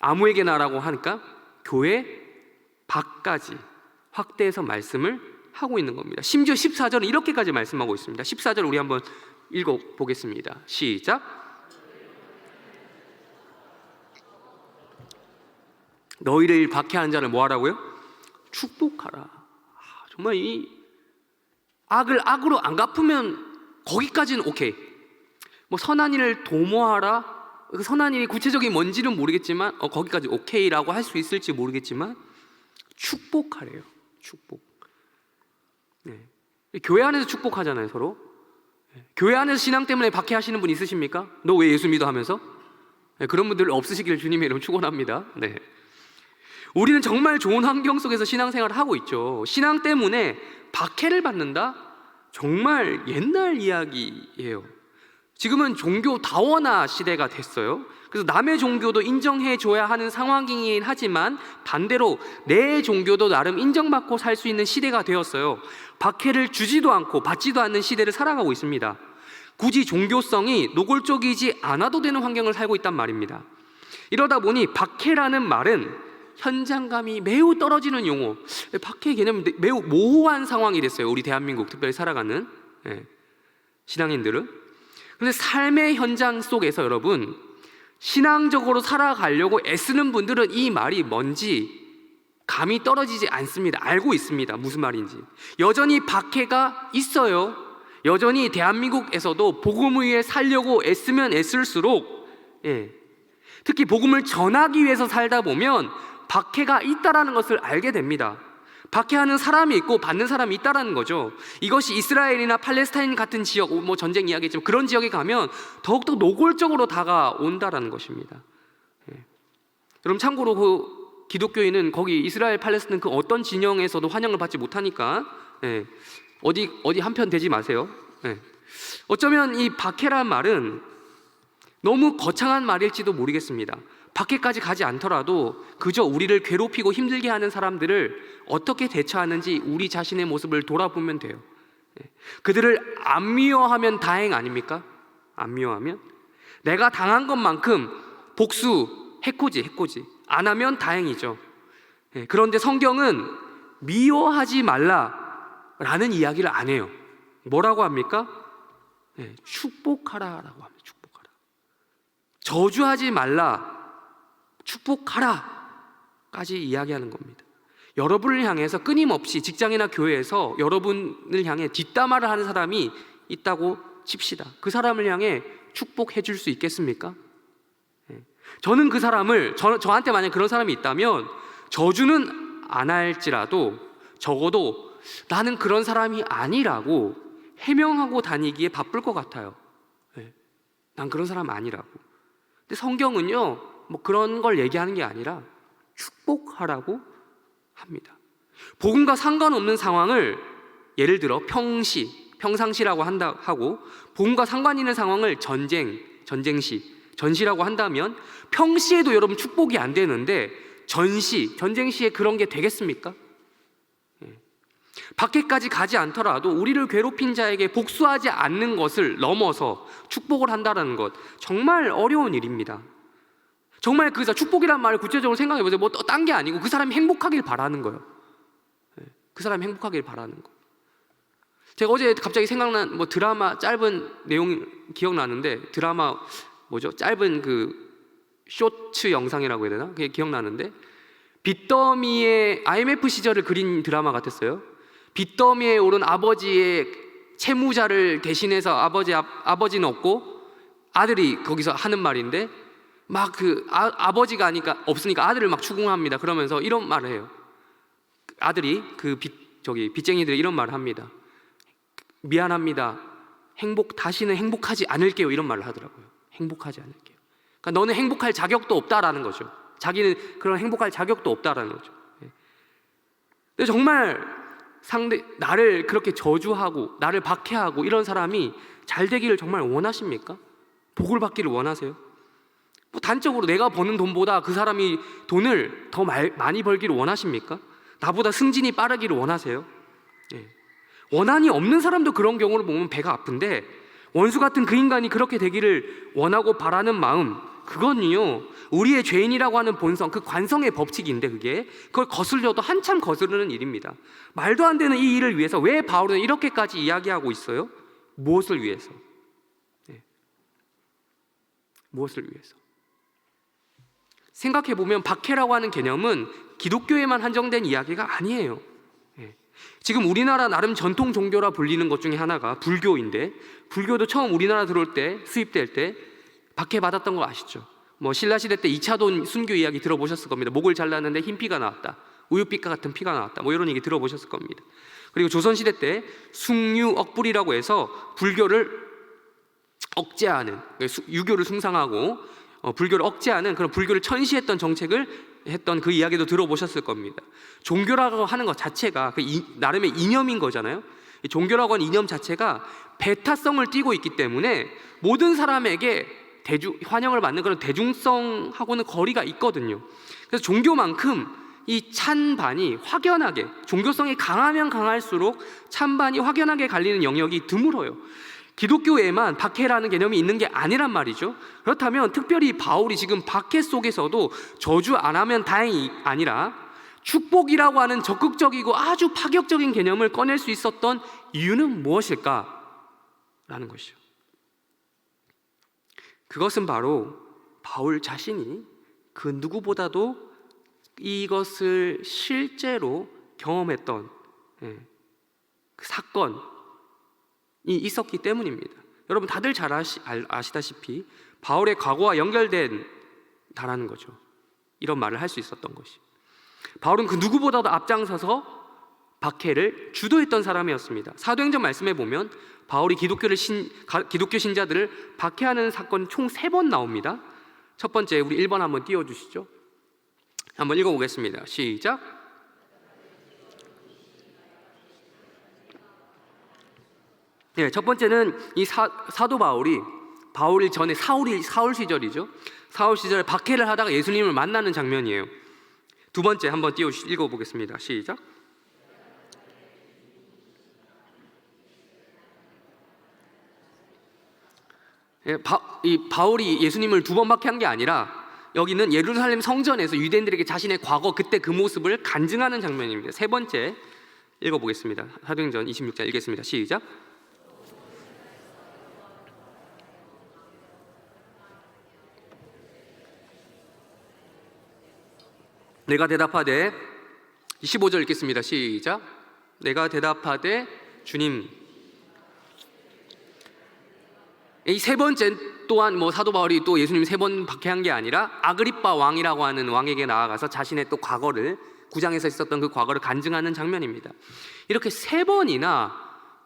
아무에게나라고 하니까 교회 밖까지 확대해서 말씀을 하고 있는 겁니다. 심지어 14절은 이렇게까지 말씀하고 있습니다. 14절 우리 한번 읽어보겠습니다. 시작. 너희를 박해하는 자를 뭐 하라고요? 축복하라. 정말 이 악을 악으로 안 갚으면 거기까지는 오케이. 뭐 선한 일을 도모하라. 그 선한 일이 구체적인 뭔지는 모르겠지만 거기까지 오케이라고 할 수 있을지 모르겠지만 축복하래요. 축복. 네. 교회 안에서 축복하잖아요, 서로. 네. 교회 안에서 신앙 때문에 박해하시는 분 있으십니까? 너 왜 예수 믿어 하면서? 네, 그런 분들 없으시길 주님의 이름으로 축원합니다. 네. 우리는 정말 좋은 환경 속에서 신앙생활을 하고 있죠. 신앙 때문에 박해를 받는다? 정말 옛날 이야기예요. 지금은 종교 다원화 시대가 됐어요. 그래서 남의 종교도 인정해줘야 하는 상황이긴 하지만 반대로 내 종교도 나름 인정받고 살 수 있는 시대가 되었어요. 박해를 주지도 않고 받지도 않는 시대를 살아가고 있습니다. 굳이 종교성이 노골적이지 않아도 되는 환경을 살고 있단 말입니다. 이러다 보니 박해라는 말은 현장감이 매우 떨어지는 용어, 박해 개념이 매우 모호한 상황이 됐어요. 우리 대한민국 특별히 살아가는 신앙인들은. 그런데 삶의 현장 속에서 여러분 신앙적으로 살아가려고 애쓰는 분들은 이 말이 뭔지 감이 떨어지지 않습니다. 알고 있습니다. 무슨 말인지. 여전히 박해가 있어요. 여전히 대한민국에서도 복음을 위해 살려고 애쓰면 애쓸수록 특히 복음을 전하기 위해서 살다 보면 박해가 있다라는 것을 알게 됩니다. 박해하는 사람이 있고 받는 사람이 있다라는 거죠. 이것이 이스라엘이나 팔레스타인 같은 지역, 뭐 전쟁 이야기지만 그런 지역에 가면 더욱더 노골적으로 다가온다라는 것입니다. 여러분 참고로 그 기독교인은 거기 이스라엘 팔레스타인 그 어떤 진영에서도 환영을 받지 못하니까 어디 한편 되지 마세요. 어쩌면 이 박해란 말은 너무 거창한 말일지도 모르겠습니다. 밖에까지 가지 않더라도 그저 우리를 괴롭히고 힘들게 하는 사람들을 어떻게 대처하는지 우리 자신의 모습을 돌아보면 돼요. 그들을 안 미워하면 다행 아닙니까? 안 미워하면 내가 당한 것만큼 복수 해코지 안 하면 다행이죠. 그런데 성경은 미워하지 말라라는 이야기를 안 해요. 뭐라고 합니까? 축복하라라고 합니다. 축복하라. 저주하지 말라, 축복하라까지 이야기하는 겁니다. 여러분을 향해서 끊임없이 직장이나 교회에서 여러분을 향해 뒷담화를 하는 사람이 있다고 칩시다. 그 사람을 향해 축복해 줄 수 있겠습니까? 저는 그 사람을 저한테 만약 그런 사람이 있다면 저주는 안 할지라도 적어도 나는 그런 사람이 아니라고 해명하고 다니기에 바쁠 것 같아요. 난 그런 사람 아니라고. 근데 성경은요, 뭐 그런 걸 얘기하는 게 아니라 축복하라고 합니다. 복음과 상관없는 상황을 예를 들어 평상시라고 하고 복음과 상관 있는 상황을 전시라고 한다면 평시에도 여러분 축복이 안 되는데 전쟁시에 그런 게 되겠습니까? 밖에까지 가지 않더라도 우리를 괴롭힌 자에게 복수하지 않는 것을 넘어서 축복을 한다는 것 정말 어려운 일입니다. 정말 그 축복이란 말을 구체적으로 생각해 보세요. 뭐 딴 게 아니고 그 사람이 행복하길 바라는 거예요. 그 사람이 행복하길 바라는 거. 제가 어제 갑자기 생각난 뭐 드라마 짧은 내용 기억나는데 드라마 뭐죠? 짧은 그 쇼츠 영상이라고 해야 되나? 그게 기억나는데 빚더미의 IMF 시절을 그린 드라마 같았어요. 빚더미에 오른 아버지의 채무자를 대신해서 아버지는 없고 아들이 거기서 하는 말인데 막 그 아버지가 없으니까 아들을 막 추궁합니다. 그러면서 이런 말을 해요. 아들이 그 빚쟁이들이 이런 말을 합니다. 미안합니다. 다시는 행복하지 않을게요. 이런 말을 하더라고요. 행복하지 않을게요. 그러니까 너는 행복할 자격도 없다라는 거죠. 자기는 그런 행복할 자격도 없다라는 거죠. 근데 정말 나를 그렇게 저주하고 나를 박해하고 이런 사람이 잘 되기를 정말 원하십니까? 복을 받기를 원하세요? 뭐 단적으로 내가 버는 돈보다 그 사람이 돈을 더 많이 벌기를 원하십니까? 나보다 승진이 빠르기를 원하세요? 예. 원한이 없는 사람도 그런 경우를 보면 배가 아픈데, 원수 같은 그 인간이 그렇게 되기를 원하고 바라는 마음, 그건요 우리의 죄인이라고 하는 본성, 그 관성의 법칙인데, 그걸 거슬려도 한참 거스르는 일입니다. 말도 안 되는 이 일을 위해서 왜 바울은 이렇게까지 이야기하고 있어요? 무엇을 위해서? 네. 무엇을 위해서? 생각해보면 박해라고 하는 개념은 기독교에만 한정된 이야기가 아니에요. 네. 지금 우리나라 나름 전통 종교라 불리는 것 중에 하나가 불교인데, 불교도 처음 우리나라 들어올 때, 수입될 때 박해받았던 거 아시죠? 뭐 신라시대 때 이차돈 순교 이야기 들어보셨을 겁니다. 목을 잘랐는데 흰 피가 나왔다, 우유빛과 같은 피가 나왔다, 뭐 이런 얘기 들어보셨을 겁니다. 그리고 조선시대 때 숭유억불이라고 해서 불교를 억제하는, 유교를 숭상하고 불교를 억제하는 그런 불교를 천시했던 정책을 했던 그 이야기도 들어보셨을 겁니다. 종교라고 하는 것 자체가 나름의 이념인 거잖아요. 종교라고 하는 이념 자체가 배타성을 띠고 있기 때문에 모든 사람에게 환영을 받는 그런 대중성하고는 거리가 있거든요. 그래서 종교만큼 이 찬반이 확연하게, 종교성이 강하면 강할수록 찬반이 확연하게 갈리는 영역이 드물어요. 기독교에만 박해라는 개념이 있는 게 아니란 말이죠. 그렇다면 특별히 바울이 지금 박해 속에서도 저주 안 하면 다행이 아니라 축복이라고 하는 적극적이고 아주 파격적인 개념을 꺼낼 수 있었던 이유는 무엇일까? 라는 것이죠. 그것은 바로 바울 자신이 그 누구보다도 이것을 실제로 경험했던 그 사건이 있었기 때문입니다. 여러분 다들 잘 아시다시피 바울의 과거와 연결된다라는 거죠. 이런 말을 할 수 있었던 것이, 바울은 그 누구보다도 앞장서서 박해를 주도했던 사람이었습니다. 사도행전 말씀에 보면 바울이 기독교 신자들을 박해하는 사건이 총 3번 나옵니다. 첫 번째, 우리 1번 한번 띄워주시죠. 한번 읽어보겠습니다. 시작. 네, 첫 번째는 이 사도 바울이 전에 사울 시절이죠. 사울 시절에 박해를 하다가 예수님을 만나는 장면이에요. 두 번째 한번 읽어보겠습니다. 시작. 바울이 예수님을 2번 박해한 게 아니라 여기는 예루살렘 성전에서 유대인들에게 자신의 과거 그때 그 모습을 간증하는 장면입니다. 세 번째 읽어보겠습니다. 사도행전 26장 읽겠습니다. 시작. 내가 대답하되, 15절 읽겠습니다. 시작. 내가 대답하되 주님. 이 세 번째 또한 사도 바울이 또 예수님 3번 박해한 게 아니라 아그리빠 왕이라고 하는 왕에게 나아가서 자신의 또 과거를, 9장에서 있었던 그 과거를 간증하는 장면입니다. 이렇게 3번이나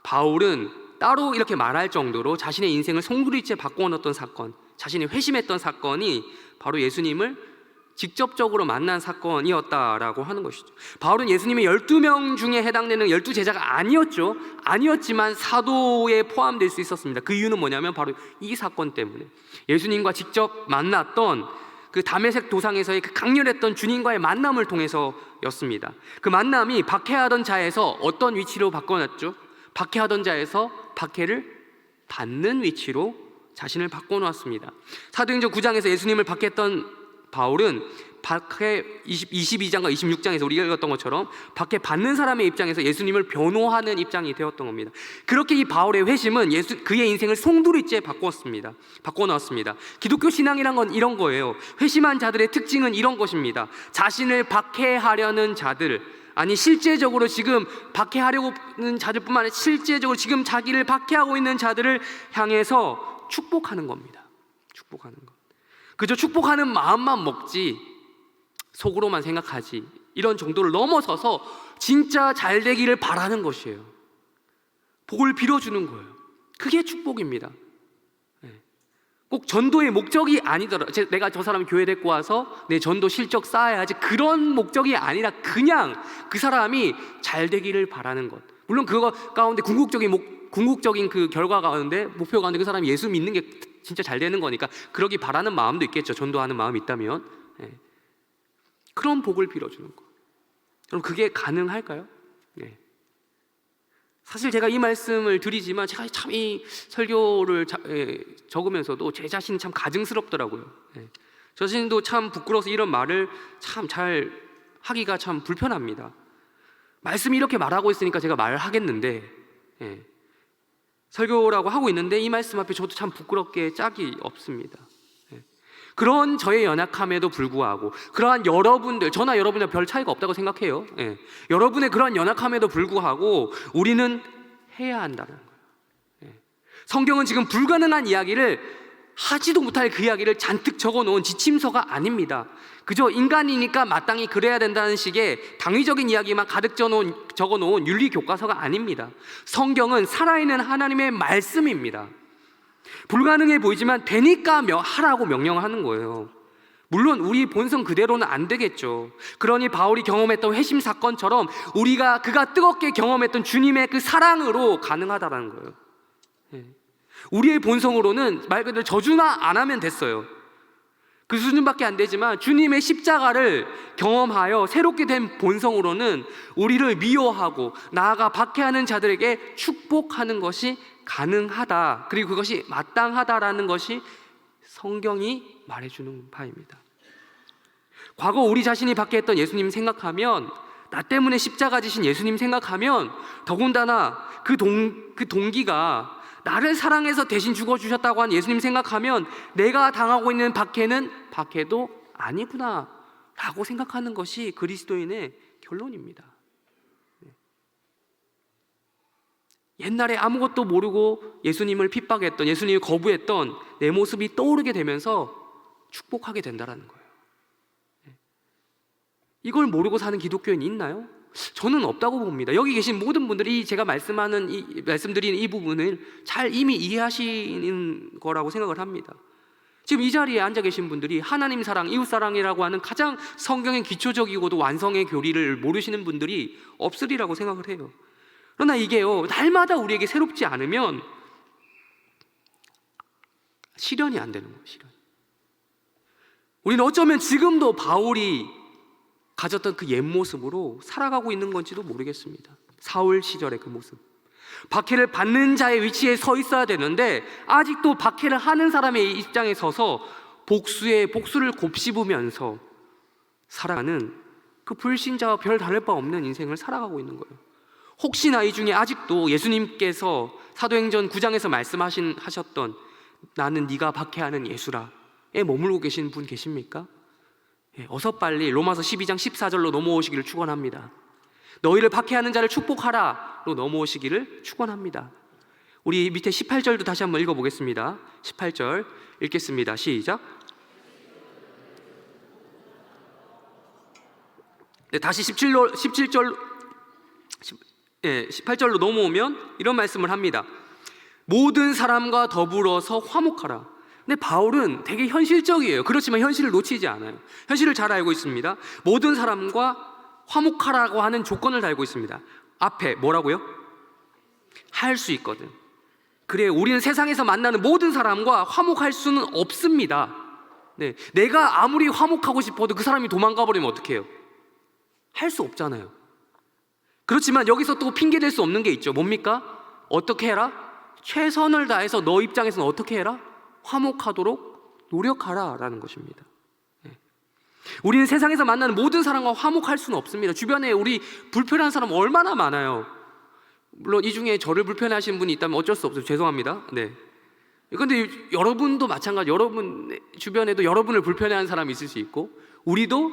바울은 따로 이렇게 말할 정도로 자신의 인생을 송두리째 바꾸어 놓았던 사건, 자신이 회심했던 사건이 바로 예수님을 직접적으로 만난 사건이었다라고 하는 것이죠. 바울은 예수님의 12명 중에 해당되는 12제자가 아니었지만 사도에 포함될 수 있었습니다. 그 이유는 뭐냐면 바로 이 사건 때문에, 예수님과 직접 만났던 그 다메섹 도상에서의 그 강렬했던 주님과의 만남을 통해서였습니다. 그 만남이 박해하던 자에서 어떤 위치로 바꿔놨죠? 박해하던 자에서 박해를 받는 위치로 자신을 바꿔놓았습니다. 사도행전 9장에서 예수님을 박해했던 바울은 박해 22장과 26장에서 우리가 읽었던 것처럼 박해 받는 사람의 입장에서 예수님을 변호하는 입장이 되었던 겁니다. 그렇게 이 바울의 회심은 그의 인생을 송두리째 바꿔놓았습니다. 기독교 신앙이란 건 이런 거예요. 회심한 자들의 특징은 이런 것입니다. 자신을 박해하려는 자들, 아니 실제적으로 지금 박해하려고 하는 자들뿐만 아니라 실제적으로 지금 자기를 박해하고 있는 자들을 향해서 축복하는 겁니다. 축복하는 것. 그저 축복하는 마음만 먹지 속으로만 생각하지, 이런 정도를 넘어서서 진짜 잘 되기를 바라는 것이에요. 복을 빌어주는 거예요. 그게 축복입니다. 꼭 전도의 목적이 아니더라도, 내가 저 사람 교회 데리고 와서 내 전도 실적 쌓아야지, 그런 목적이 아니라 그냥 그 사람이 잘 되기를 바라는 것. 물론 그거 가운데 궁극적인 그 결과 가운데, 목표 가운데 그 사람이 예수 믿는 게 진짜 잘 되는 거니까 그러기 바라는 마음도 있겠죠. 전도하는 마음이 있다면. 그런 복을 빌어주는 거. 그럼 그게 가능할까요? 네. 사실 제가 이 말씀을 드리지만 제가 참 이 설교를 적으면서도 제 자신이 참 가증스럽더라고요. 저 자신도 참 부끄러워서 이런 말을 참 잘 하기가 참 불편합니다. 말씀이 이렇게 말하고 있으니까 제가 말하겠는데, 설교라고 하고 있는데 이 말씀 앞에 저도 참 부끄럽게 짝이 없습니다. 그런 저의 연약함에도 불구하고, 그러한 여러분들, 저나 여러분과 별 차이가 없다고 생각해요. 여러분의 그러한 연약함에도 불구하고 우리는 해야 한다는 거예요. 성경은 지금 불가능한 이야기를, 하지도 못할 그 이야기를 잔뜩 적어놓은 지침서가 아닙니다. 그저 인간이니까 마땅히 그래야 된다는 식의 당위적인 이야기만 가득 적어놓은 윤리교과서가 아닙니다. 성경은 살아있는 하나님의 말씀입니다. 불가능해 보이지만 되니까 하라고 명령하는 거예요. 물론 우리 본성 그대로는 안 되겠죠. 그러니 바울이 경험했던 회심 사건처럼 그가 뜨겁게 경험했던 주님의 그 사랑으로 가능하다는 거예요. 우리의 본성으로는 말 그대로 저주나 안 하면 됐어요. 그 수준밖에 안 되지만 주님의 십자가를 경험하여 새롭게 된 본성으로는 우리를 미워하고 나아가 박해하는 자들에게 축복하는 것이 가능하다, 그리고 그것이 마땅하다라는 것이 성경이 말해주는 바입니다. 과거 우리 자신이 박해했던 예수님 생각하면, 나 때문에 십자가 지신 예수님 생각하면, 더군다나 그 동기가 나를 사랑해서 대신 죽어주셨다고 한 예수님 생각하면 내가 당하고 있는 박해는 박해도 아니구나 라고 생각하는 것이 그리스도인의 결론입니다. 옛날에 아무것도 모르고 예수님을 핍박했던, 예수님을 거부했던 내 모습이 떠오르게 되면서 축복하게 된다는 거예요. 이걸 모르고 사는 기독교인이 있나요? 저는 없다고 봅니다. 여기 계신 모든 분들이 제가 말씀드리는 이 부분을 잘 이미 이해하시는 거라고 생각을 합니다. 지금 이 자리에 앉아 계신 분들이 하나님 사랑, 이웃 사랑이라고 하는 가장 성경의 기초적이고도 완성의 교리를 모르시는 분들이 없으리라고 생각을 해요. 그러나 이게요, 날마다 우리에게 새롭지 않으면 실현이 안 되는 거예요. 실현. 우리는 어쩌면 지금도 바울이 가졌던 그 옛 모습으로 살아가고 있는 건지도 모르겠습니다. 사울 시절의 그 모습. 박해를 받는 자의 위치에 서 있어야 되는데 아직도 박해를 하는 사람의 입장에 서서 복수를 곱씹으면서 살아가는 그 불신자와 별 다를 바 없는 인생을 살아가고 있는 거예요. 혹시나 이 중에 아직도 예수님께서 사도행전 9장에서 말씀하셨던 나는 네가 박해하는 예수라에 머물고 계신 분 계십니까? 어서 빨리 로마서 12장 14절로 넘어오시기를 축원합니다. 너희를 박해하는 자를 축복하라로 넘어오시기를 축원합니다. 우리 밑에 18절도 다시 한번 읽어보겠습니다. 18절 읽겠습니다. 시작. 다시 18절로 넘어오면 이런 말씀을 합니다. 모든 사람과 더불어서 화목하라. 근데 바울은 되게 현실적이에요. 그렇지만 현실을 놓치지 않아요. 현실을 잘 알고 있습니다. 모든 사람과 화목하라고 하는 조건을 달고 있습니다. 앞에 뭐라고요? 할 수 있거든. 그래, 우리는 세상에서 만나는 모든 사람과 화목할 수는 없습니다. 내가 아무리 화목하고 싶어도 그 사람이 도망가 버리면 어떡해요? 할 수 없잖아요. 그렇지만 여기서 또 핑계 댈 수 없는 게 있죠. 뭡니까? 어떻게 해라? 최선을 다해서 너 입장에서는 어떻게 해라? 화목하도록 노력하라 라는 것입니다. 우리는 세상에서 만나는 모든 사람과 화목할 수는 없습니다. 주변에 우리 불편한 사람 얼마나 많아요. 물론 이 중에 저를 불편해하시는 분이 있다면 어쩔 수 없어요. 죄송합니다. 그런데 여러분도 마찬가지, 여러분 주변에도 여러분을 불편해하는 사람이 있을 수 있고 우리도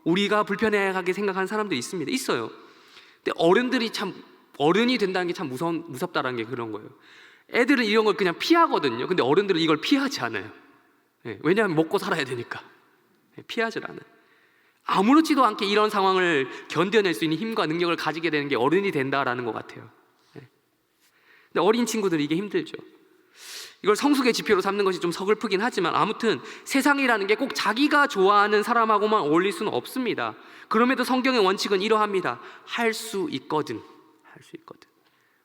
우리가 불편해하게 생각하는 사람들이 있어요. 근데 어른들이 참, 어른이 된다는 게 참 무섭다라는 게 그런 거예요. 애들은 이런 걸 그냥 피하거든요. 근데 어른들은 이걸 피하지 않아요. 왜냐하면 먹고 살아야 되니까. 피하질 않아요. 아무렇지도 않게 이런 상황을 견뎌낼 수 있는 힘과 능력을 가지게 되는 게 어른이 된다라는 것 같아요. 근데 어린 친구들은 이게 힘들죠. 이걸 성숙의 지표로 삼는 것이 좀 서글프긴 하지만 아무튼 세상이라는 게 꼭 자기가 좋아하는 사람하고만 어울릴 수는 없습니다. 그럼에도 성경의 원칙은 이러합니다. 할 수 있거든.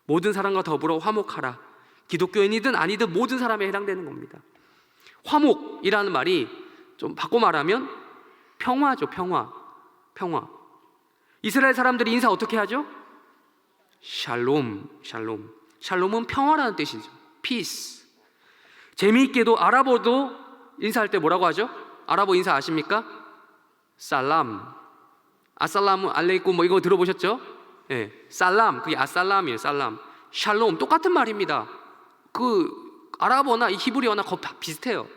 모든 사람과 더불어 화목하라. 기독교인이든 아니든 모든 사람에 해당되는 겁니다. 화목이라는 말이 좀 바꿔 말하면 평화죠. 평화. 이스라엘 사람들이 인사 어떻게 하죠? 샬롬, 샬롬. 샬롬은 평화라는 뜻이죠. 피스. 재미있게도 아랍어도 인사할 때 뭐라고 하죠? 아랍어 인사 아십니까? 살람. 아살라무 알레이쿰 뭐 이거 들어보셨죠? 예, 살람, 그게 아살람이에요. 살람. 샬롬 똑같은 말입니다. 그 아랍어나 이 히브리어나 거의 다 비슷해요.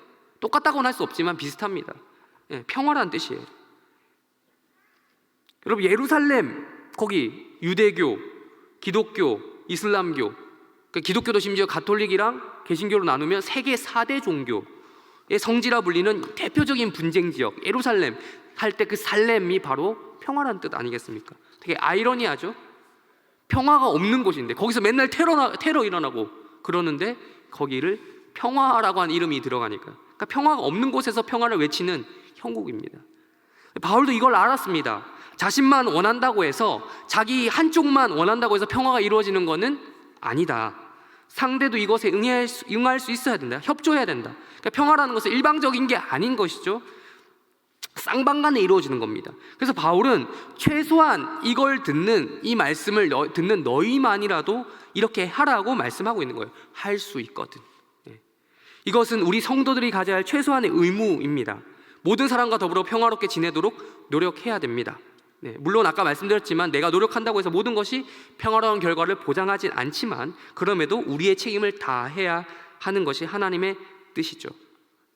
똑같다고는 할 수 없지만 비슷합니다. 예, 평화라는 뜻이에요. 여러분, 예루살렘 거기 유대교, 기독교, 이슬람교, 그러니까 기독교도 심지어 가톨릭이랑 개신교로 나누면 세계 4대 종교의 성지라 불리는 대표적인 분쟁 지역 예루살렘 할 때 그 살렘이 바로 평화라는 뜻 아니겠습니까? 되게 아이러니하죠? 평화가 없는 곳인데 거기서 맨날 테러 일어나고 그러는데 거기를 평화라고 하는 이름이 들어가니까, 그러니까 평화가 없는 곳에서 평화를 외치는 형국입니다. 바울도 이걸 알았습니다. 자신만 원한다고 해서, 자기 한쪽만 원한다고 해서 평화가 이루어지는 것은 아니다. 상대도 이것에 응할 수 있어야 된다. 협조해야 된다. 그러니까 평화라는 것은 일방적인 게 아닌 것이죠. 쌍방간에 이루어지는 겁니다. 그래서 바울은 최소한 이걸 듣는, 이 말씀을 듣는 너희만이라도 이렇게 하라고 말씀하고 있는 거예요. 할 수 있거든. 이것은 우리 성도들이 가져야 할 최소한의 의무입니다. 모든 사람과 더불어 평화롭게 지내도록 노력해야 됩니다. 물론 아까 말씀드렸지만 내가 노력한다고 해서 모든 것이 평화로운 결과를 보장하진 않지만, 그럼에도 우리의 책임을 다해야 하는 것이 하나님의 뜻이죠.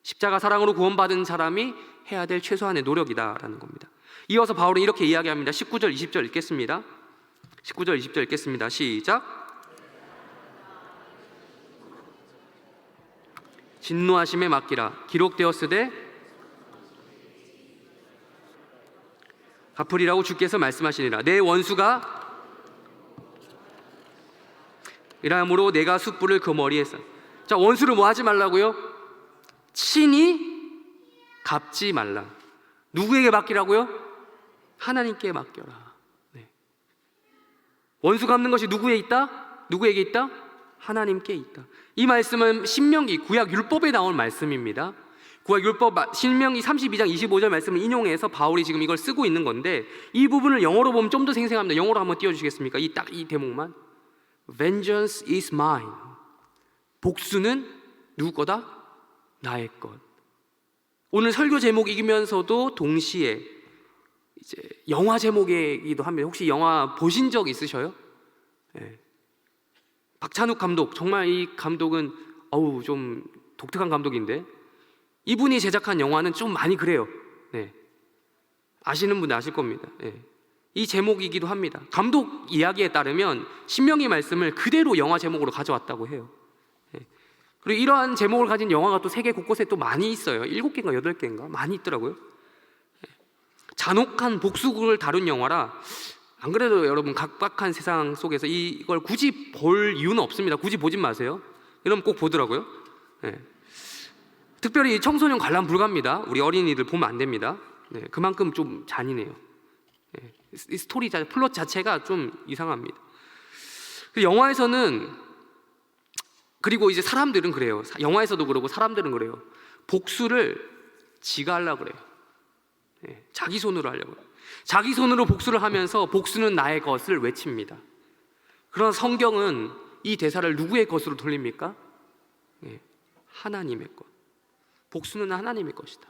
십자가 사랑으로 구원받은 사람이 해야 될 최소한의 노력이다라는 겁니다. 이어서 바울은 이렇게 이야기합니다. 19절 20절 읽겠습니다. 19절 20절 읽겠습니다. 시작. 진노하심에 맡기라. 기록되었으되 갚으리라고 주께서 말씀하시니라. 내 원수가 이러므로 내가 숯불을 그 머리에 써. 자, 원수를 뭐 하지 말라고요? 친히 갚지 말라. 누구에게 맡기라고요? 하나님께 맡겨라. 원수 갚는 것이 누구에 있다? 누구에게 있다? 하나님께 있다. 이 말씀은 신명기 구약 율법에 나온 말씀입니다. 구약 율법 신명기 32장 25절 말씀을 인용해서 바울이 지금 이걸 쓰고 있는 건데, 이 부분을 영어로 보면 좀 더 생생합니다. 영어로 한번 띄워주시겠습니까? 이 대목만. Vengeance is mine. 복수는 누구 거다? 나의 것. 오늘 설교 제목이면서도 동시에 이제 영화 제목이기도 합니다. 혹시 영화 보신 적 있으셔요? 네. 박찬욱 감독, 정말 이 감독은 좀 독특한 감독인데, 이분이 제작한 영화는 좀 많이 그래요. 네. 아시는 분들 아실 겁니다. 네. 이 제목이기도 합니다. 감독 이야기에 따르면 신명기 말씀을 그대로 영화 제목으로 가져왔다고 해요. 네. 그리고 이러한 제목을 가진 영화가 또 세계 곳곳에 또 많이 있어요. 7개인가 8개인가 많이 있더라고요. 네. 잔혹한 복수를 다룬 영화라, 안 그래도 여러분 각박한 세상 속에서 이걸 굳이 볼 이유는 없습니다. 굳이 보진 마세요. 이러면 꼭 보더라고요. 네. 특별히 청소년 관람 불가입니다. 우리 어린이들 보면 안 됩니다. 네, 그만큼 좀 잔인해요. 네, 이 스토리 플롯 자체가 좀 이상합니다. 영화에서는, 그리고 이제 사람들은 그래요. 영화에서도 그러고 사람들은 그래요. 복수를 지가 하려고 그래요. 네, 자기 손으로 하려고 해요. 자기 손으로 복수를 하면서 복수는 나의 것을 외칩니다. 그러나 성경은 이 대사를 누구의 것으로 돌립니까? 네, 하나님의 것. 복수는 하나님의 것이다.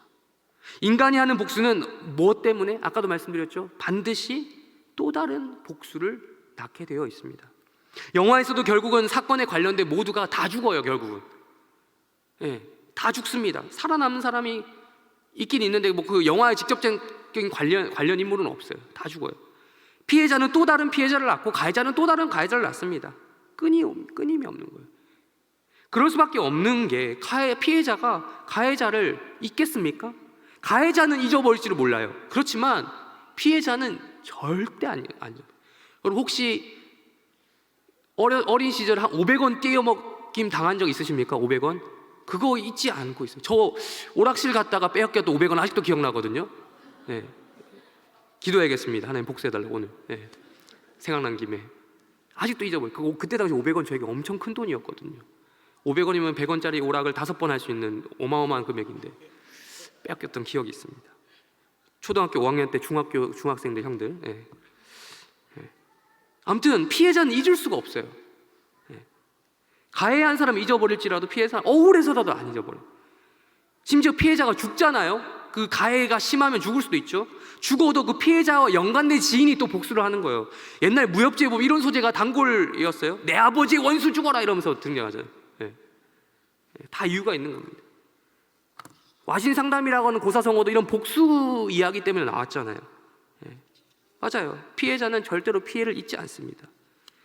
인간이 하는 복수는 무엇 때문에? 아까도 말씀드렸죠. 반드시 또 다른 복수를 낳게 되어 있습니다. 영화에서도 결국은 사건에 관련된 모두가 다 죽어요. 결국은 다 죽습니다. 살아남는 사람이 있긴 있는데 그 영화의 직접적인 관련 인물은 없어요. 다 죽어요. 피해자는 또 다른 피해자를 낳고 가해자는 또 다른 가해자를 낳습니다. 끊임이 없는 거예요. 그럴 수밖에 없는 게, 피해자가 가해자를 잊겠습니까? 가해자는 잊어버릴지를 몰라요. 그렇지만 피해자는 절대 아니에요. 여러분 혹시 어린 시절 한 500원 떼어먹김 당한 적 있으십니까? 500원? 그거 잊지 않고 있어요. 저 오락실 갔다가 빼앗겼던 500원 아직도 기억나거든요. 네. 기도해야겠습니다. 하나님 복수해달라고 오늘. 네. 생각난 김에. 아직도 잊어버려요. 그때 당시 500원 저에게 엄청 큰 돈이었거든요. 500원이면 100원짜리 오락을 5번 할 수 있는 어마어마한 금액인데 빼앗겼던 기억이 있습니다. 초등학교 5학년 때 중학생들 형들. 네. 아무튼 피해자는 잊을 수가 없어요. 가해한 사람 잊어버릴지라도 피해 사람 억울해서라도 안 잊어버려요. 심지어 피해자가 죽잖아요. 그 가해가 심하면 죽을 수도 있죠. 죽어도 그 피해자와 연관된 지인이 또 복수를 하는 거예요. 옛날 무협지에 보면 이런 소재가 단골이었어요. 내 아버지 원수 죽어라 이러면서 등장하잖아요. 다 이유가 있는 겁니다. 와신상담이라고 하는 고사성어도 이런 복수 이야기 때문에 나왔잖아요. 맞아요. 피해자는 절대로 피해를 잊지 않습니다.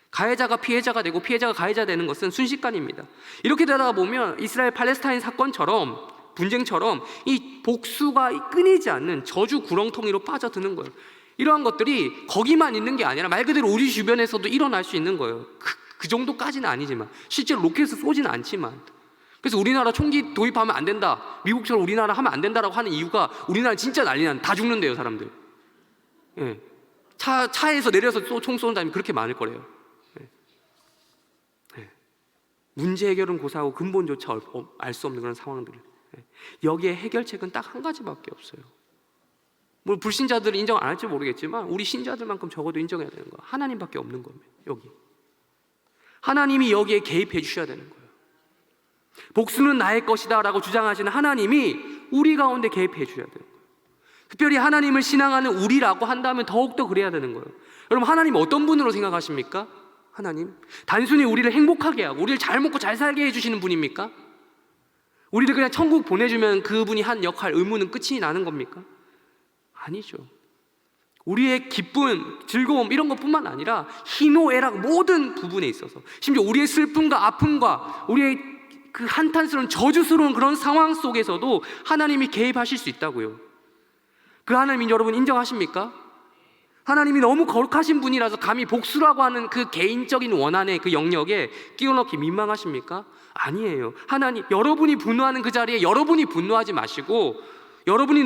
가해자가 피해자가 되고 피해자가 가해자 되는 것은 순식간입니다. 이렇게 되다가 보면 이스라엘 팔레스타인 사건처럼, 분쟁처럼 이 복수가 끊이지 않는 저주 구렁텅이로 빠져드는 거예요. 이러한 것들이 거기만 있는 게 아니라 말 그대로 우리 주변에서도 일어날 수 있는 거예요. 그 정도까지는 아니지만, 실제로 로켓을 쏘지는 않지만. 그래서 우리나라 총기 도입하면 안 된다, 미국처럼 우리나라 하면 안 된다라고 하는 이유가, 우리나라 진짜 난리 난, 다 죽는데요 사람들. 차에서 내려서 총 쏘는 사람이 그렇게 많을 거래요. 문제 해결은 고사하고 근본조차 알 수 없는 그런 상황들. 여기에 해결책은 딱 한 가지밖에 없어요. 뭐 불신자들은 인정 안 할지 모르겠지만 우리 신자들만큼 적어도 인정해야 되는 거야. 하나님밖에 없는 겁니다. 여기 하나님이 여기에 개입해 주셔야 되는 거예요. 복수는 나의 것이다 라고 주장하시는 하나님이 우리 가운데 개입해 주셔야 돼요. 특별히 하나님을 신앙하는 우리라고 한다면 더욱더 그래야 되는 거예요. 여러분, 하나님 어떤 분으로 생각하십니까? 하나님 단순히 우리를 행복하게 하고 우리를 잘 먹고 잘 살게 해주시는 분입니까? 우리를 그냥 천국 보내주면 그분이 한 역할, 의무는 끝이 나는 겁니까? 아니죠. 우리의 기쁨, 즐거움 이런 것뿐만 아니라 희노애락 모든 부분에 있어서, 심지어 우리의 슬픔과 아픔과 우리의 그 한탄스러운 저주스러운 그런 상황 속에서도 하나님이 개입하실 수 있다고요. 그 하나님 여러분 인정하십니까? 하나님이 너무 거룩하신 분이라서 감히 복수라고 하는 그 개인적인 원한의 그 영역에 끼워넣기 민망하십니까? 아니에요. 하나님, 여러분이 분노하는 그 자리에 여러분이 분노하지 마시고, 여러분이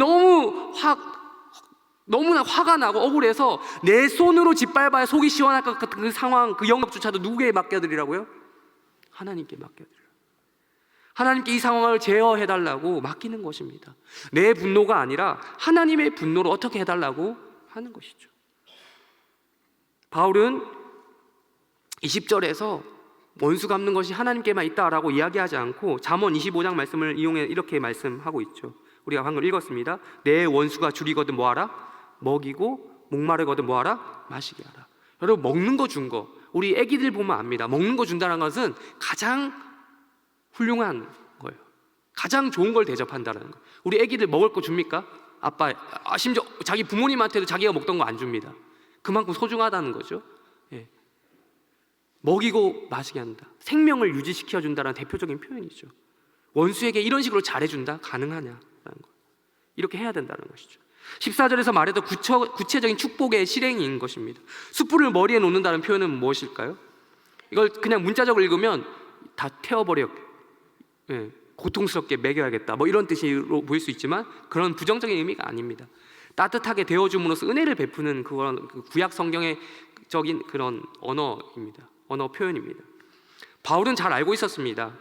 너무나 화가 나고 억울해서 내 손으로 짓밟아야 속이 시원할 것 같은 그 상황, 그 영역조차도 누구에게 맡겨드리라고요? 하나님께 맡겨드리라고. 하나님께 이 상황을 제어해달라고 맡기는 것입니다. 내 분노가 아니라 하나님의 분노를 어떻게 해달라고 하는 것이죠. 바울은 20절에서 원수 갚는 것이 하나님께만 있다라고 이야기하지 않고 잠언 25장 말씀을 이용해 이렇게 말씀하고 있죠. 우리가 방금 읽었습니다. 내 원수가 줄이거든 뭐하라? 먹이고 목마르거든 뭐하라? 마시게 하라. 여러분, 먹는 거 준 거, 우리 애기들 보면 압니다. 먹는 거 준다는 것은 가장 훌륭한 거예요. 가장 좋은 걸 대접한다는 거. 우리 애기들 먹을 거 줍니까? 아빠, 심지어 자기 부모님한테도 자기가 먹던 거 안 줍니다. 그만큼 소중하다는 거죠. 먹이고 마시게 한다, 생명을 유지시켜 준다는 대표적인 표현이죠. 원수에게 이런 식으로 잘해준다? 가능하냐라는 거. 이렇게 해야 된다는 것이죠. 14절에서 말해도 구체적인 축복의 실행인 것입니다. 숯불을 머리에 놓는다는 표현은 무엇일까요? 이걸 그냥 문자적으로 읽으면 다 태워버려, 고통스럽게 먹여야겠다, 뭐 이런 뜻으로 보일 수 있지만 그런 부정적인 의미가 아닙니다. 따뜻하게 데워줌으로써 은혜를 베푸는 그런 구약 성경의 적인 그런 언어입니다. 언어 표현입니다. 바울은 잘 알고 있었습니다.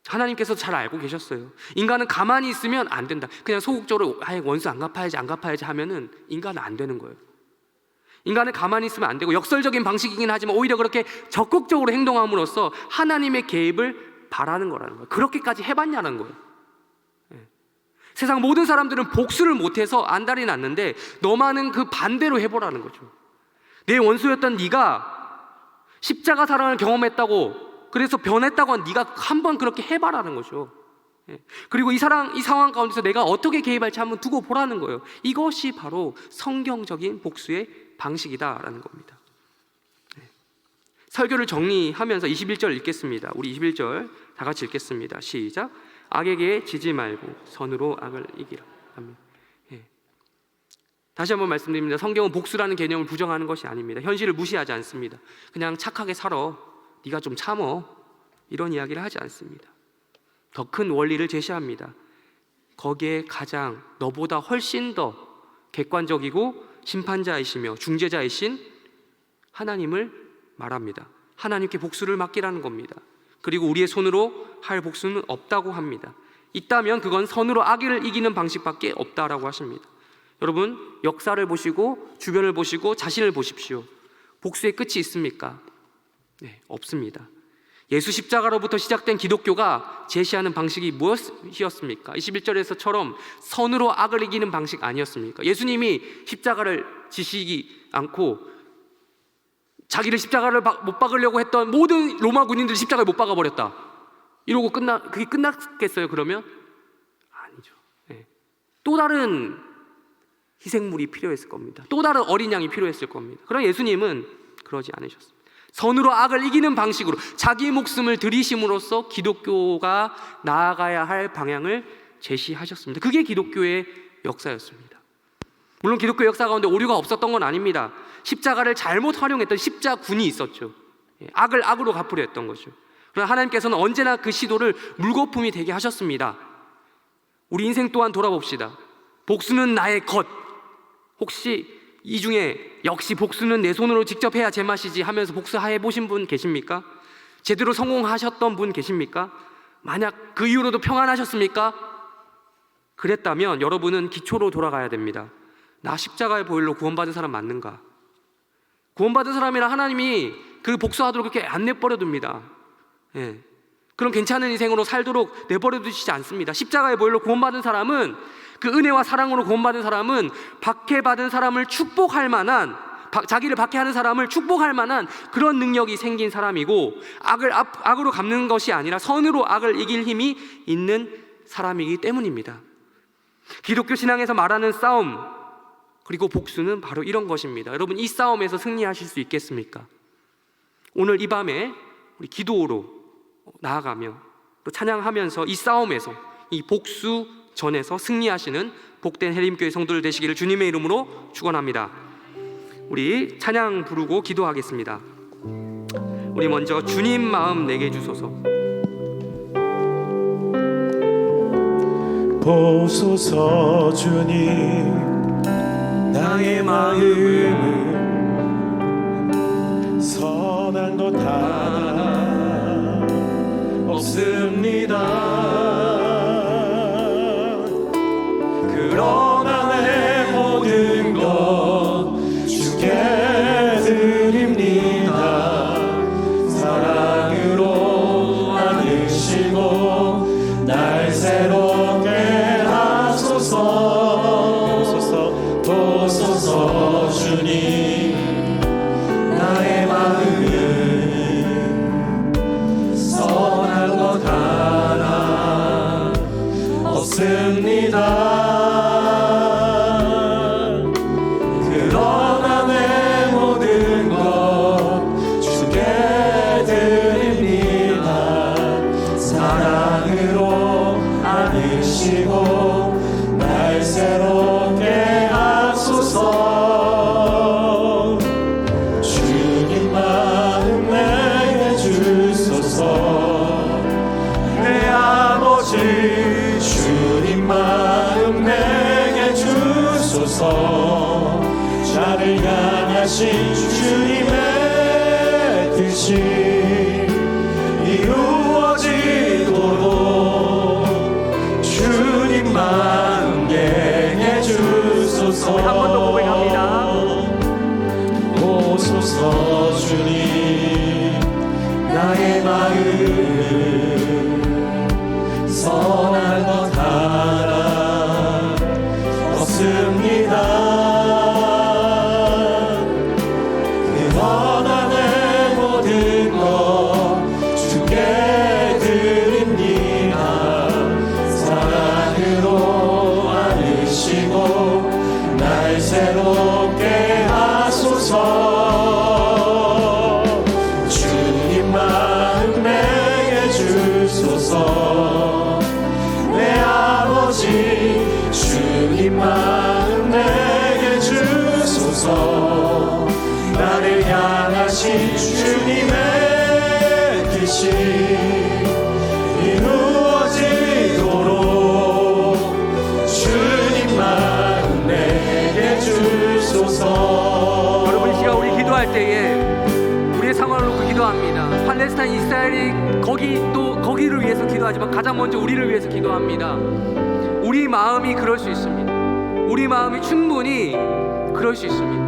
하나님께서 잘 알고 계셨어요. 인간은 가만히 있으면 안 된다. 그냥 소극적으로 원수 안 갚아야지 하면은 인간은 안 되는 거예요. 인간은 가만히 있으면 안 되고, 역설적인 방식이긴 하지만 오히려 그렇게 적극적으로 행동함으로써 하나님의 개입을 바라는 거라는 거예요. 그렇게까지 해봤냐는 거예요. 세상 모든 사람들은 복수를 못해서 안달이 났는데 너만은 그 반대로 해보라는 거죠. 내 원수였던 네가 십자가 사랑을 경험했다고, 그래서 변했다고 한 네가 한번 그렇게 해봐라는 거죠. 그리고 이 상황 가운데서 내가 어떻게 개입할지 한번 두고 보라는 거예요. 이것이 바로 성경적인 복수의 방식이다라는 겁니다. 설교를 정리하면서 21절 읽겠습니다. 우리 21절 다 같이 읽겠습니다. 시작. 악에게 지지 말고 선으로 악을 이기라. 아멘. 다시 한번 말씀드립니다. 성경은 복수라는 개념을 부정하는 것이 아닙니다. 현실을 무시하지 않습니다. 그냥 착하게 살아, 네가 좀 참어, 이런 이야기를 하지 않습니다. 더 큰 원리를 제시합니다. 거기에 가장 너보다 훨씬 더 객관적이고 심판자이시며 중재자이신 하나님을 말합니다. 하나님께 복수를 맡기라는 겁니다. 그리고 우리의 손으로 할 복수는 없다고 합니다. 있다면 그건 선으로 악을 이기는 방식밖에 없다라고 하십니다. 여러분, 역사를 보시고 주변을 보시고 자신을 보십시오. 복수의 끝이 있습니까? 네, 없습니다. 예수 십자가로부터 시작된 기독교가 제시하는 방식이 무엇이었습니까? 21절에서처럼 선으로 악을 이기는 방식 아니었습니까? 예수님이 십자가를 지시지 않고 자기를 십자가를 못 박으려고 했던 모든 로마 군인들 십자가에 못 박아버렸다 이러고 그게 끝났겠어요? 그러면? 아니죠. 네. 또 다른 희생물이 필요했을 겁니다. 또 다른 어린 양이 필요했을 겁니다. 그러나 예수님은 그러지 않으셨습니다. 선으로 악을 이기는 방식으로 자기 목숨을 들이심으로써 기독교가 나아가야 할 방향을 제시하셨습니다. 그게 기독교의 역사였습니다. 물론 기독교 역사 가운데 오류가 없었던 건 아닙니다. 십자가를 잘못 활용했던 십자군이 있었죠. 악을 악으로 갚으려 했던 거죠. 그러나 하나님께서는 언제나 그 시도를 물거품이 되게 하셨습니다. 우리 인생 또한 돌아봅시다. 복수는 나의 것. 혹시 이 중에 역시 복수는 내 손으로 직접 해야 제맛이지 하면서 복수해 보신 분 계십니까? 제대로 성공하셨던 분 계십니까? 만약 그 이후로도 평안하셨습니까? 그랬다면 여러분은 기초로 돌아가야 됩니다. 나 십자가의 보혈로 구원받은 사람 맞는가? 구원받은 사람이라 하나님이 그 복수하도록 그렇게 안 내버려 둡니다. 예. 그럼 괜찮은 인생으로 살도록 내버려 두시지 않습니다. 십자가의 보혈로 구원받은 사람은, 그 은혜와 사랑으로 구원받은 사람은 박해받은 사람을 축복할 만한, 자기를 박해하는 사람을 축복할 만한 그런 능력이 생긴 사람이고, 악으로 갚는 것이 아니라 선으로 악을 이길 힘이 있는 사람이기 때문입니다. 기독교 신앙에서 말하는 싸움 그리고 복수는 바로 이런 것입니다. 여러분, 이 싸움에서 승리하실 수 있겠습니까? 오늘 이 밤에 우리 기도로 나아가며 또 찬양하면서 이 싸움에서, 이 복수 전에서 승리하시는 복된 해림교회 성도들 되시기를 주님의 이름으로 축원합니다. 우리 찬양 부르고 기도하겠습니다. 우리 먼저 주님 마음 내게 주소서. 보소서 주님, 나의 마음은 선한 것 하나 없습니다. 그러나 내 모든 것 주께 드립니다. 사랑으로 안으시고 날 새롭게 하소서. 도소서 주님, 나의 마음은 선한 것 하나 없습니다. 그러나 내 모든 것 주께 드립니다. 사랑으로 안으시고 날 새롭게 하소서. 주님 마음 내게 주소서. 내 아버지 주님 마음 내게 주소서. 나를 향하신 주님의 뜻이 이루어지도록 주님 마음 내게 주소서. 한 번 더 고백합니다. 오소서 주님, 나의 마음 선한 것 하나 없습니다. 그러나 내 모든 것 주께 드립니다. 사랑으로 안으시고 날 새롭게 하소서. 주님 마음 내게 주소서. 내 아버지 주님 마음 내게 주소서. 나를 향하신 주님의 뜻이 이루어지도록 주님 마음 내게 주소서. 여러분, 이 시간 우리 기도할 때에 우리의 상황을 놓고 기도합니다. 팔레스타인, 이스라엘이 거기를 위해서 기도하지만 가장 먼저 우리를 위해서 기도합니다. 우리 마음이 그럴 수 있습니다. 우리 마음이 충분히 그럴 수 있습니다.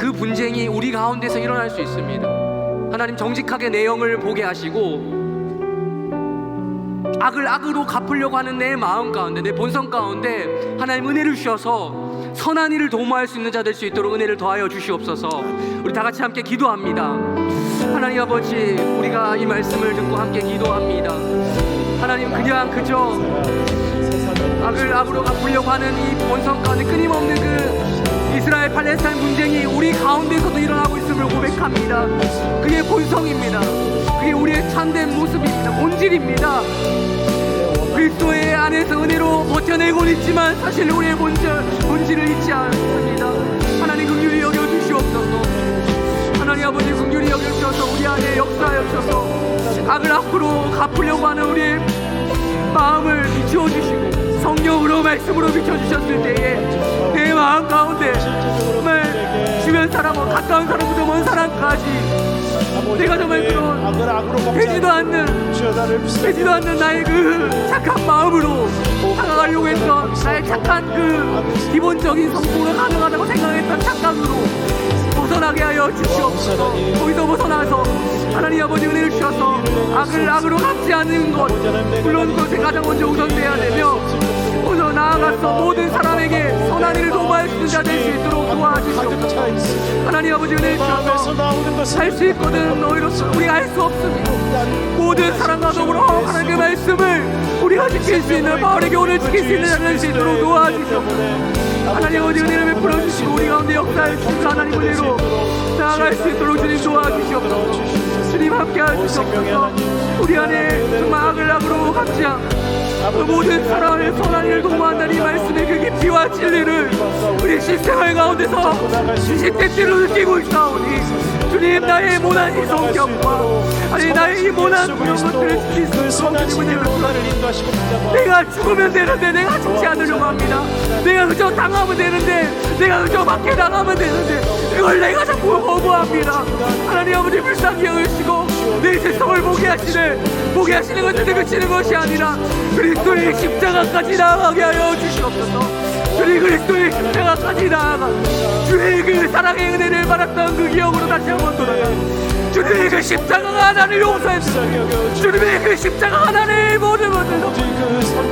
그 분쟁이 우리 가운데서 일어날 수 있습니다. 하나님 정직하게 내 영을 보게 하시고 악을 악으로 갚으려고 하는 내 마음 가운데, 내 본성 가운데 하나님 은혜를 주셔서 선한 일을 도모할 수 있는 자 될 수 있도록 은혜를 더하여 주시옵소서. 우리 다 같이 함께 기도합니다. 하나님 아버지, 우리가 이 말씀을 듣고 함께 기도합니다. 하나님, 그냥 그저 악을 악으로 갚으려고 하는 이 본성 가운데 끊임없는 그 이스라엘 팔레스타인 분쟁이 우리 가운데서도 일어나고 있음을 고백합니다. 그게 본성입니다. 그게 우리의 참된 모습입니다. 본질입니다. 그리스도의 안에서 은혜로 버텨내고 있지만 사실 우리의 본질을 잊지 않습니다. 하나님 긍휼히 여겨주시옵소서. 하나님 아버지 긍휼히 여겨주셔서 우리 안에 역사하여 주셔서 악을 악으로 갚으려고 하는 우리의 마음을 비추어주시고 성령으로 말씀으로 비춰주셨을 때에 내 마음 가운데 정말 주변 사람과 가까운 사람부터 먼 사람까지 내가 정말 그런 되지도 않는 나의 그 착한 마음으로 다가가려고 했던 나의 착한 그 기본적인 성공을 가능하다고 생각했던 착각으로 벗어나게 하여 주시옵소서. 거기서 벗어나서 하나님 아버지 은혜를 주셔서 악을 악으로 갚지 않는 것, 물론 그것이 가장 먼저 우선돼야 되며 먼저 나아가서 모든 사람에게 선한 일을 도모할 수 있는 자 될 수 있도록 도와주시옵소서. 하나님 아버지 은혜를 주셔서 할 수 있거든 너희로서 우리가 할 수 없습니다. 모든 사람과 더불어 하나님의 말씀을 우리가 지킬 수 있는, 바울의 교훈을 지킬 수 있는 자 될 수 있도록 도와주시옵소서. 하나님 아버지 은혜를 베풀어 주시고 우리 가운데 역사해 주시고 하나님 은혜로 나아갈 수 있도록 주님 도와주시옵소서. 주님 함께 하시옵소서. 우리 안에 정말 악을 악으로 갚지 않고 그 모든 사람의 선한 일을 도모한다는 이 말씀의 그 깊이와 진리를 우리 실생활 가운데서 시시때때로 느끼고 있사오니 주님, 나의 모난 이 성격과 아니 나의 이 모난 그런 것들을 지킬 수 있는 주님의 은혜를 내가 죽으면 되는데 내가 죽지 않으려고 합니다. 내가 그저 당하면 되는데, 내가 그저 밖에 나가면 되는데 이걸 내가 자꾸 거부합니다. 하나님 아버지 불쌍히 여기시고 내 세상을 보게 하시는 것을 그치는 것이 아니라 그리스도의 십자가까지 나아가게 하여 주시옵소서. 주님, 그리스도의 십자가까지 나아가 주의 그 사랑의 은혜를 받았던 그 기억으로 다시 한번 돌아가 주님의 그 십자가가 나를 용서했습니다. 주님의 그 십자가가 나를 모든 것을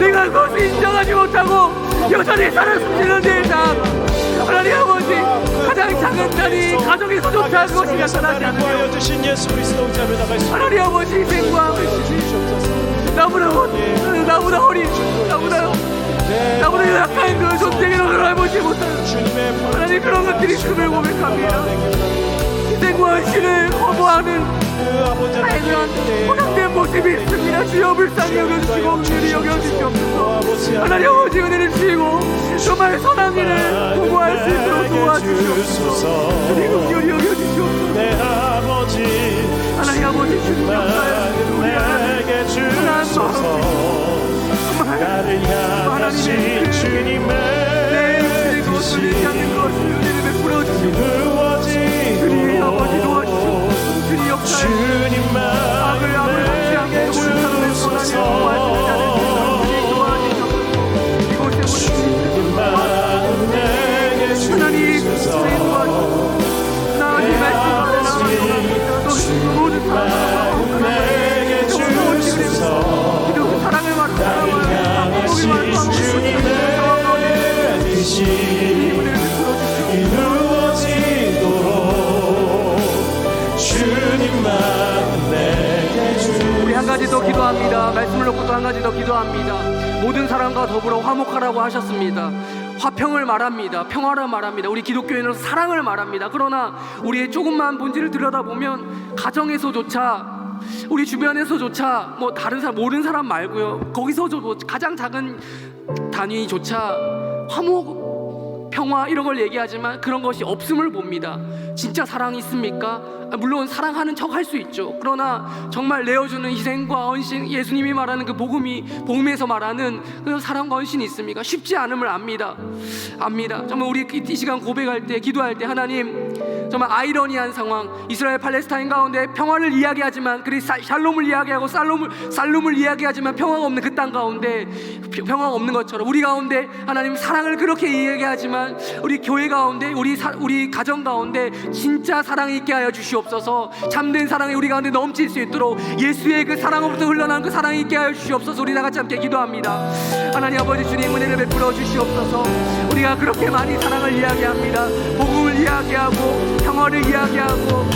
내가 그것을 인정하지 못하고 여전히 살아 숨지는 데 나아가 하나님 아버지, 가장 작은 딸이 가정에서조차 그것이 나타나지 않으며 하나님 아버지 희생과 나보다 어린 나보다 약한 그 존재로 돌아보지 못하는 하나님 그런 것들이 있음을 고백합니다. 희생과 헌신을 거부하는 나의 그런 포장된 모습이 있습니다. 주여 불쌍히 여겨주시고 은혜를 여겨주시옵소서. 하나님 아버지 은혜를 주시고 정말 선한 일을 도모할 수 있도록 도와주시옵소서. 주님 은혜를 여겨주시옵소서. 하나님 아버지 주님 역사에 우리 안에 선한 마음 나를 향하신 주님의 내 것을 잃지 않는 것을 은혜를 베풀어 주시고 주님 아버지 도와주시고 주님 역사에 악을 갚지 않고 모든 사람의 선한 일을 도모할 수 있는 자를 주님 도와주시옵소서. 이곳에 하나님 주님 도와주시고 나의 말씀 앞에 나아갑니다. 또 모든 사람과 주소서 이렇게 사랑을 받고 사랑을 주님의 뜻이 이루어지도록 주님만 내게 주소서. 우리 한 가지 더 기도합니다. 말씀을 놓고 또 한 가지 더 기도합니다. 모든 사람과 더불어 화목하라고 하셨습니다. 화평을 말합니다. 평화를 말합니다. 우리 기독교인으로 사랑을 말합니다. 그러나 우리의 조금만 본질을 들여다보면 가정에서조차 우리 주변에서조차 뭐 다른 사람 모르는 사람 말고요, 거기서도 뭐 가장 작은 단위조차 화목, 평화 이런 걸 얘기하지만 그런 것이 없음을 봅니다. 진짜 사랑이 있습니까? 물론 사랑하는 척 할 수 있죠. 그러나 정말 내어주는 희생과 헌신, 예수님이 말하는 그 복음에서 말하는 그 사랑과 헌신이 있습니까? 쉽지 않음을 압니다. 정말 우리 이 시간 고백할 때, 기도할 때 하나님 정말 아이러니한 상황, 이스라엘 팔레스타인 가운데 평화를 이야기하지만 그리 샬롬을 이야기하고 살룸을 이야기하지만 평화가 없는 그 땅 가운데 평화가 없는 것처럼 우리 가운데 하나님 사랑을 그렇게 이야기하지만 우리 교회 가운데 우리 가정 가운데 진짜 사랑이 있게 하여 주시옵소서. 참된 사랑이 우리 가운데 넘칠 수 있도록 예수의 그 사랑으로부터 흘러나온 그 사랑이 있게 하여 주시옵소서. 우리 다 같이 함께 기도합니다. 하나님 아버지 주님 은혜를 베풀어 주시옵소서. 우리가 그렇게 많이 사랑을 이야기합니다. 복음을 이야기하고 평화를 이야기하고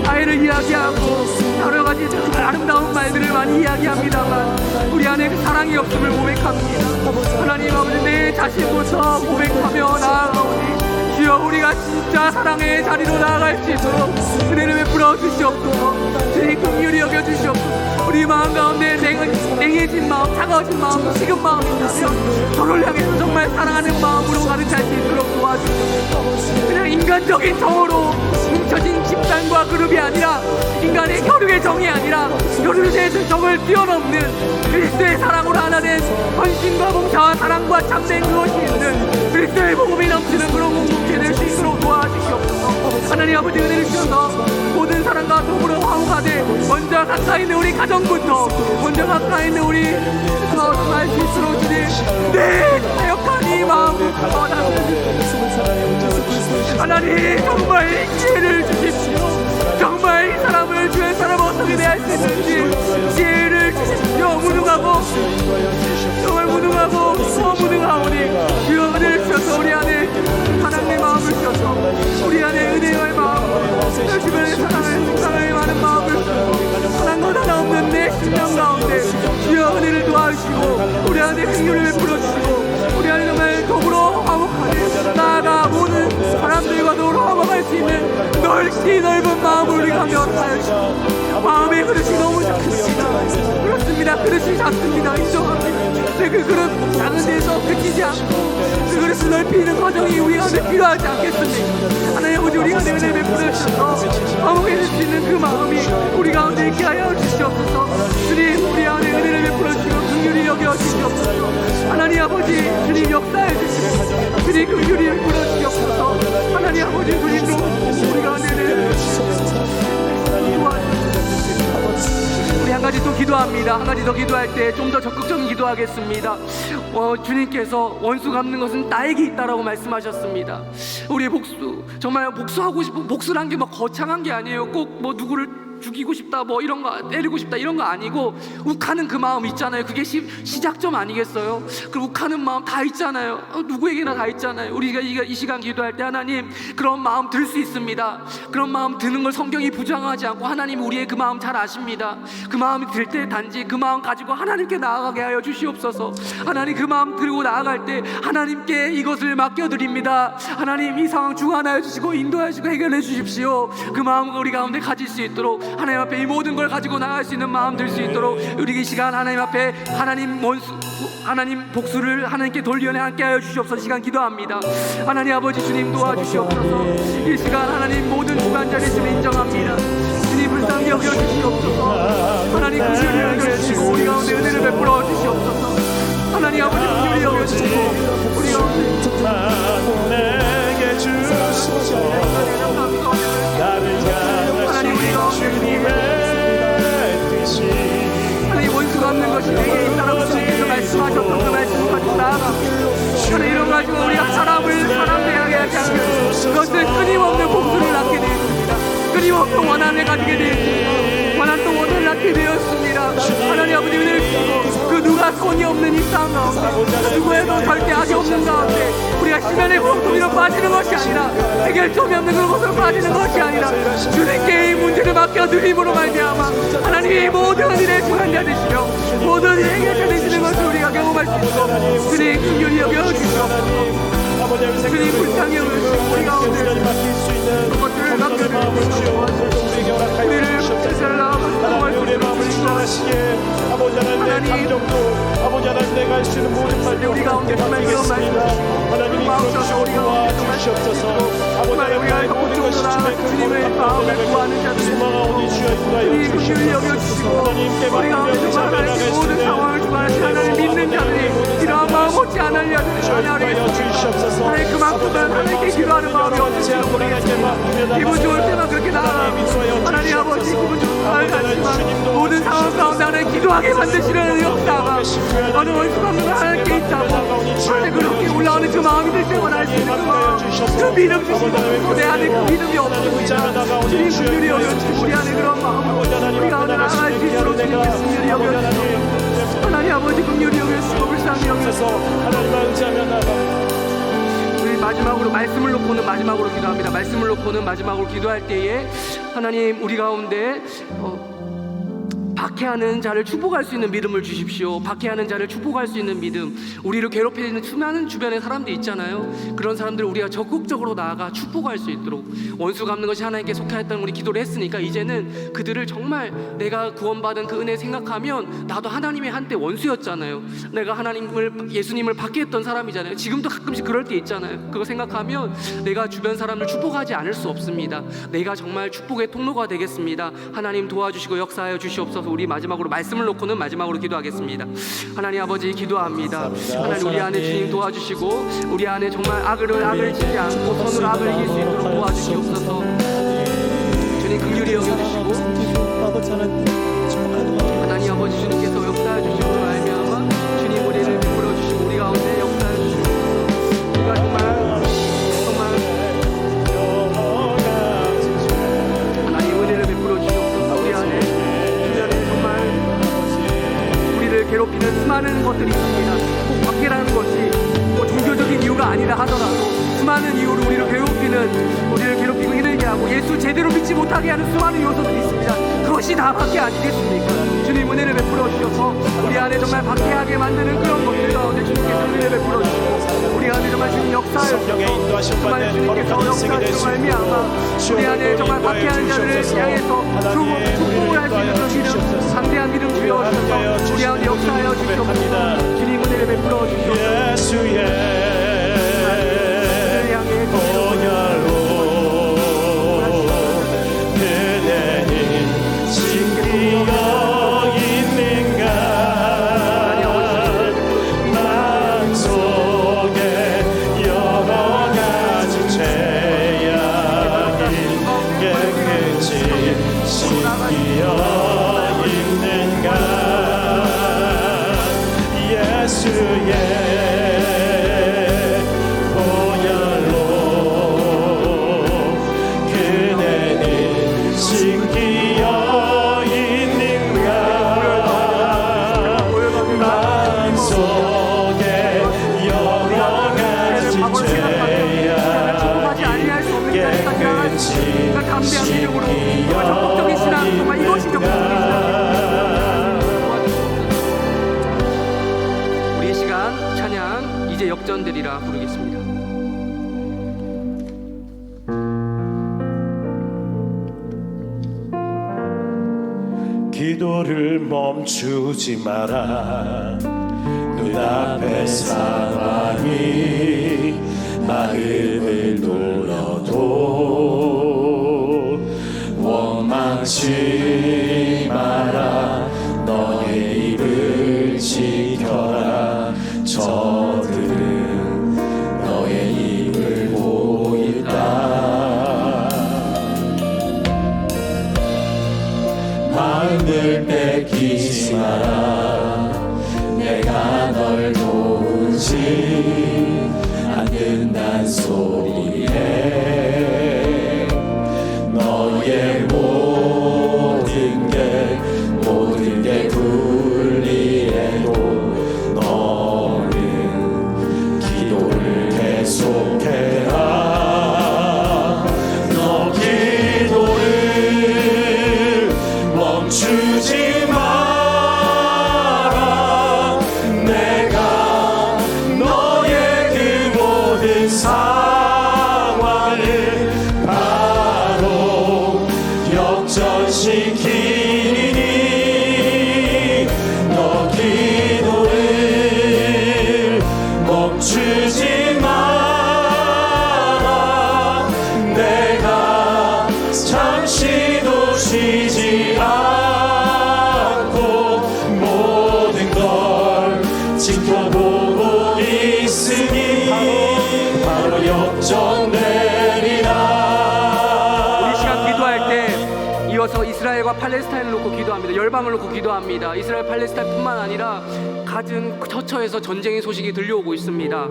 아이를 이야기하고 여러 가지 아름다운 말들을 많이 이야기합니다만 우리 안에 그 사랑이 없음을 고백합니다. 하나님 아버지 내 자신부터 고백하며 나아가오니 주여 우리가 진짜 사랑의 자리로 나아갈 수 있도록 은혜를 베풀어 주시옵소서. 주님 긍휼히 여겨 주시옵소서. 우리 마음 가운데 냉해진 마음, 차가워진 마음, 식은 마음이 있다면 저를 향해서 정말 사랑하는 마음으로 가득 찰 수 있도록 도와주시옵소서. 그냥 인간적인 정으로 뭉쳐진 집단과 그룹이 아니라 인간의 혈육의 정이 아니라 혈육에 대해서 정을 뛰어넘는 그리스도의 사랑으로 하나 된 헌신과 봉사와 사랑과 참된 그것이 있는 그리스도의 복음이 넘치는 그런 공동체 될 수 있도록 도와주시옵소서. 하나님 아버지 은혜를 주셔서 모든 사람과 더불어 화목하되 먼저 가까이 있는 우리 가정부터 먼저 가까이 있는 우리 스스로 할 수 있도록 주님 내 사역한 이 마음부터 하나님 정말 지혜를 주십시오. 정말 이 사람을 주의 사람 어떻게 대할 수 있는지 지혜를 주십시오. 무능하고 정말 무능하고 무능하오니 주여 은혜를 주셔서 우리 안에 하나님의 마음을 주셔서 우리 안에 은혜의 마음 주변의 사랑을 많은 마음을 주셔서 하나님 것 하나 없는 내 심령 가운데 주여 은혜를 도와주시고 우리 안에 긍휼을 베풀어 주시고 우리 안에 정말 더불어 화목하는 나아가 모든 사람들과 더불어 화목할 수 있는 넓은 마음을 우리가 면하여 주시고 마음의 그릇이 너무 작습니다. 그렇습니다. 그릇이 작습니다. 인정합니다. 그 그릇 작은 데서 그치지 않고 그 그릇을 넓히는 과정이 우리 가운데 필요하지 않겠습니까? 하나님 아버지 우리 가운데 은혜를 베풀어 주셔서 화목해질 수 있는 그 마음이 우리 가운데 있게 하여 주시옵소서. 주님 우리 안에 은혜를 베풀어 주시고 긍휼히 여겨 주시옵소서. 하나님 아버지 주님 역사해 주시옵소서. 주님 긍휼히 베풀어 주시옵소서. 하나님 아버지 주님도 우리 가운데 은혜를 우리 한 가지 또 기도합니다. 한 가지 더 기도할 때 좀 더 적극적인 기도하겠습니다. 주님께서 원수 갚는 것은 나에게 있다라고 말씀하셨습니다. 우리의 복수 정말 복수하고 싶고 복수란 게 뭐 거창한 게 아니에요. 꼭 뭐 누구를 죽이고 싶다 뭐 이런 거 때리고 싶다 이런 거 아니고 욱하는 그 마음 있잖아요. 그게 시작점 아니겠어요? 그 욱하는 마음 다 있잖아요. 누구에게나 다 있잖아요. 우리가 이 시간 기도할 때 하나님 그런 마음 들 수 있습니다. 그런 마음 드는 걸 성경이 부정하지 않고 하나님 우리의 그 마음 잘 아십니다. 그 마음이 들 때 단지 그 마음 가지고 하나님께 나아가게 하여 주시옵소서. 하나님 그 마음 들고 나아갈 때 하나님께 이것을 맡겨드립니다. 하나님 이 상황 주관하여 주시고 인도하여 주시고 해결해 주십시오. 그 마음을 우리 가운데 가질 수 있도록 하나님 앞에 이 모든 걸 가지고 나갈 수 있는 마음 들 수 있도록 우리 이 시간 하나님 앞에 하나님 복수를 하나님께 돌려내 함께 하여 주시옵소서. 시간 기도합니다. 하나님 아버지 주님 도와주시옵소서. 이 시간 하나님 모든 주관자리 있음을 인정합니다. 주님 불쌍히 여겨 주시옵소서. 하나님 긍휼히 여겨 주시고 우리 가운데 은혜를 베풀어 주시옵소서. 하나님 아버지 긍휼히 여겨 주시고 우리 가운데 내게 주소서. 나를 하나님 우리 가운데 뜻이 하나님 원수가 없는 것이 내게 있다라고 주님께서 말씀하셨던 그 말씀을 가지고 나아가고 하나님 이런 가지고 우리가 사람을 사람대하게 하지 않게 그것을 끊임없는 복수를 낳게 되었습니다. 끊임없는 원한을 가지게 되었습니다. 원한 또 원한을 낳게 되었습니다. 하나님 아버지 은혜를 주시고 그 누가 손이 없는 이 땅 가운데 누구에도 절대 악이 없는 가운데 우리가 시간의 공통위로 빠지는 것이 아니라 해결점이 없는 그곳으로 빠지는 것이 아니라 주님께 이 문제를 맡겨드림으로 말미암아 하나님이 모든 일에 주관자 되시며 모든 일에 해결자 되시는 것을 우리가 경험할 수 있도록 주님 긍휼히 여겨주시옵소서. 주님 불쌍히 여겨주시고 우리 가운데 그것들을 맡겨드리시고 우리를 우리의 마음을 인정하시게 아버지 하나님 내 감정도 아버지 하나님 내가 할 수 있는 모든 말도 우리 가운데 정말 이런 말씀 하나님이 그것을 도와주시옵소서. 아버지 하나님 모든 것이 주님의 마음에 구하는 자들 주님 긍휼히 여겨주시고 우리 가운데 정말 하나님의 모든 상황을 정말 하나님 믿는 자들이 이러한 마음 얻지 않으려 하나님 그만큼은 하나님께 기도하는 마음이 없으시고 모르겠습니다. 기분 좋을 때만 그렇게 나아가고 하나님 아버지 기분 좋은 상황을 갖지만 모든 상황 가운데 하나님 기도하게 만드시는 역사가 어느 원수가 없는 하나님께 있다고 하나님 그렇게 올라오는 그 마음이 될 때마다 할 수 있는 그 마음 그 믿음 주시고 내 안에 그 믿음이 없습니다. 주님 긍휼히 여겨주시고 우리 안에 그런 마음을 우리 가운데 나아갈 수 있도록 주님께 긍휼히 여겨주시고 하나님 아버지 긍휼히 여겨주시고 불쌍히 여겨주시고 우리 마지막으로 말씀을 놓고는 마지막으로 기도합니다. 말씀을 놓고는 마지막으로 기도할 때에 하나님 우리 가운데 박해하는 자를 축복할 수 있는 믿음을 주십시오. 박해하는 자를 축복할 수 있는 믿음. 우리를 괴롭히는 수많은 주변에 사람들이 있잖아요. 그런 사람들을 우리가 적극적으로 나아가 축복할 수 있도록 원수 갚는 것이 하나님께 속하였다는 우리 기도를 했으니까 이제는 그들을 정말 내가 구원받은 그 은혜 생각하면 나도 하나님의 한때 원수였잖아요. 내가 예수님을 박해했던 사람이잖아요. 지금도 가끔씩 그럴 때 있잖아요. 그거 생각하면 내가 주변 사람을 축복하지 않을 수 없습니다. 내가 정말 축복의 통로가 되겠습니다. 하나님 도와주시고 역사하여 주시옵소서. 우리 마지막으로 말씀을 놓고는 마지막으로 기도하겠습니다. 하나님 아버지 기도합니다. 하나님 우리 안에 주님 도와주시고 우리 안에 정말 악을 지지 않고 선으로 악을 이길 수 있도록 도와주시옵소서. 주님 긍휼히 여겨주시고 하나님 아버지 주님께서 역사해 주시고 말미암아 주님 우리를 베풀어 주시고 우리 가운데 역사해 주시고 우리가 정말 하나님 은혜를 베풀어 주시옵소서. 우리 안에 괴롭히는 수많은 것들이 있습니다. 꼭 박해라는 것이 종교적인 이유가 아니라 하더라도 수많은 이유로 우리를 괴롭히고 힘들게 하고 예수 제대로 믿지 못하게 하는 수많은 요소들이 있습니다. 그것이 다 박해 아니겠습니까? 주님 은혜를 베풀어 주셔서 우리 안에 정말 박해하게 만드는 그런 것들 가운데 주님께서 은혜를 베풀어 주시고 우리 안에 정말 주님 역사하여 주셔서 정말 주님께서 역사하시고 말미암아 우리 안에 정말 박해하는 자들을 향해서 축복을 할 수 있는 그런 믿음 강대한 믿음 주여 주셔서 우리 안에 역사하여 주시옵소서. 주님 은혜를 베풀어 주시옵소서. 예수의 보혈로 그대는 지키어 있는가 마음속에 여러 가지 죄악이 깨끗이 씻기어 있는가 예수의 보혈로 그대는 씻기어 있는가 마음속에 여러 가지 죄악 깨끗이 씻기어 있는가 우리의 시간 찬양 이제 역전되리라 부르겠습니다. 기도를 멈추지 마라. 눈앞의 상황이 마음을 눌러도 원망치 마라. 너의 입을 지켜라. 저들은 너의 입을 보고 있다. 마음을 뺏기지 마라. 내가 널 도우지 않는단 소리에 너의 모든 게 불리해도 너는 기도를 계속해라. 너 기도를 멈추지 마라. 내가 너의 그 모든 상황을 바로 역전시키니 너 기도를 멈추지 마라. 내가 잠시도 쉬지 않고 모든 걸 지켜보고 있으니 바로 역전되리라. 우리 시간 기도할 때 이어서 이스라엘과 팔레스타인을 놓고 기도합니다. 열방을 놓고 기도합니다. 이스라엘 팔레스타인뿐만 아니라 갖은 처처에서 전쟁의 소식이 들려오고 있습니다.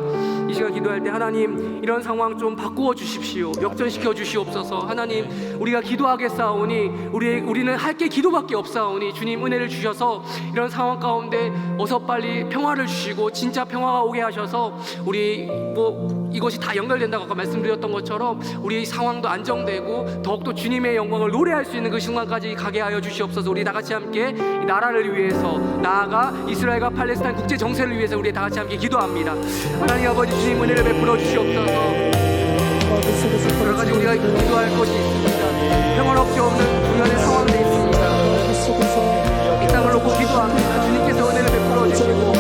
이 시간 기도할 때 하나님 이런 상황 좀 바꾸어 주십시오. 역전시켜 주시옵소서. 하나님 우리가 기도하겠사오니 우리는 할 게 기도밖에 없사오니 주님 은혜를 주셔서 이런 상황 가운데 어서 빨리 평화를 주시고 진짜 평화가 오게 하셔서 우리 이것이 다 연결된다고 아까 말씀드렸던 것처럼 우리 상황도 안정되고 더욱더 주님의 영광을 노래할 수 있는 그 순간까지 가게 하여 주시옵소서. 우리 다 같이 함께 이 나라를 위해서 나아가 이스라엘과 팔레스타인 국제 정세를 위해서 우리 다 같이 함께 기도합니다. 하나님 아버지 주님 은혜를 베풀어 주시옵소서. 여러 가지 우리가 기도할 것이 있습니다. 평화롭지 없는 우리의 상황들이 있습니다. 이 땅을 놓고 기도합니다. 주님께서 은혜를 베풀어 주시고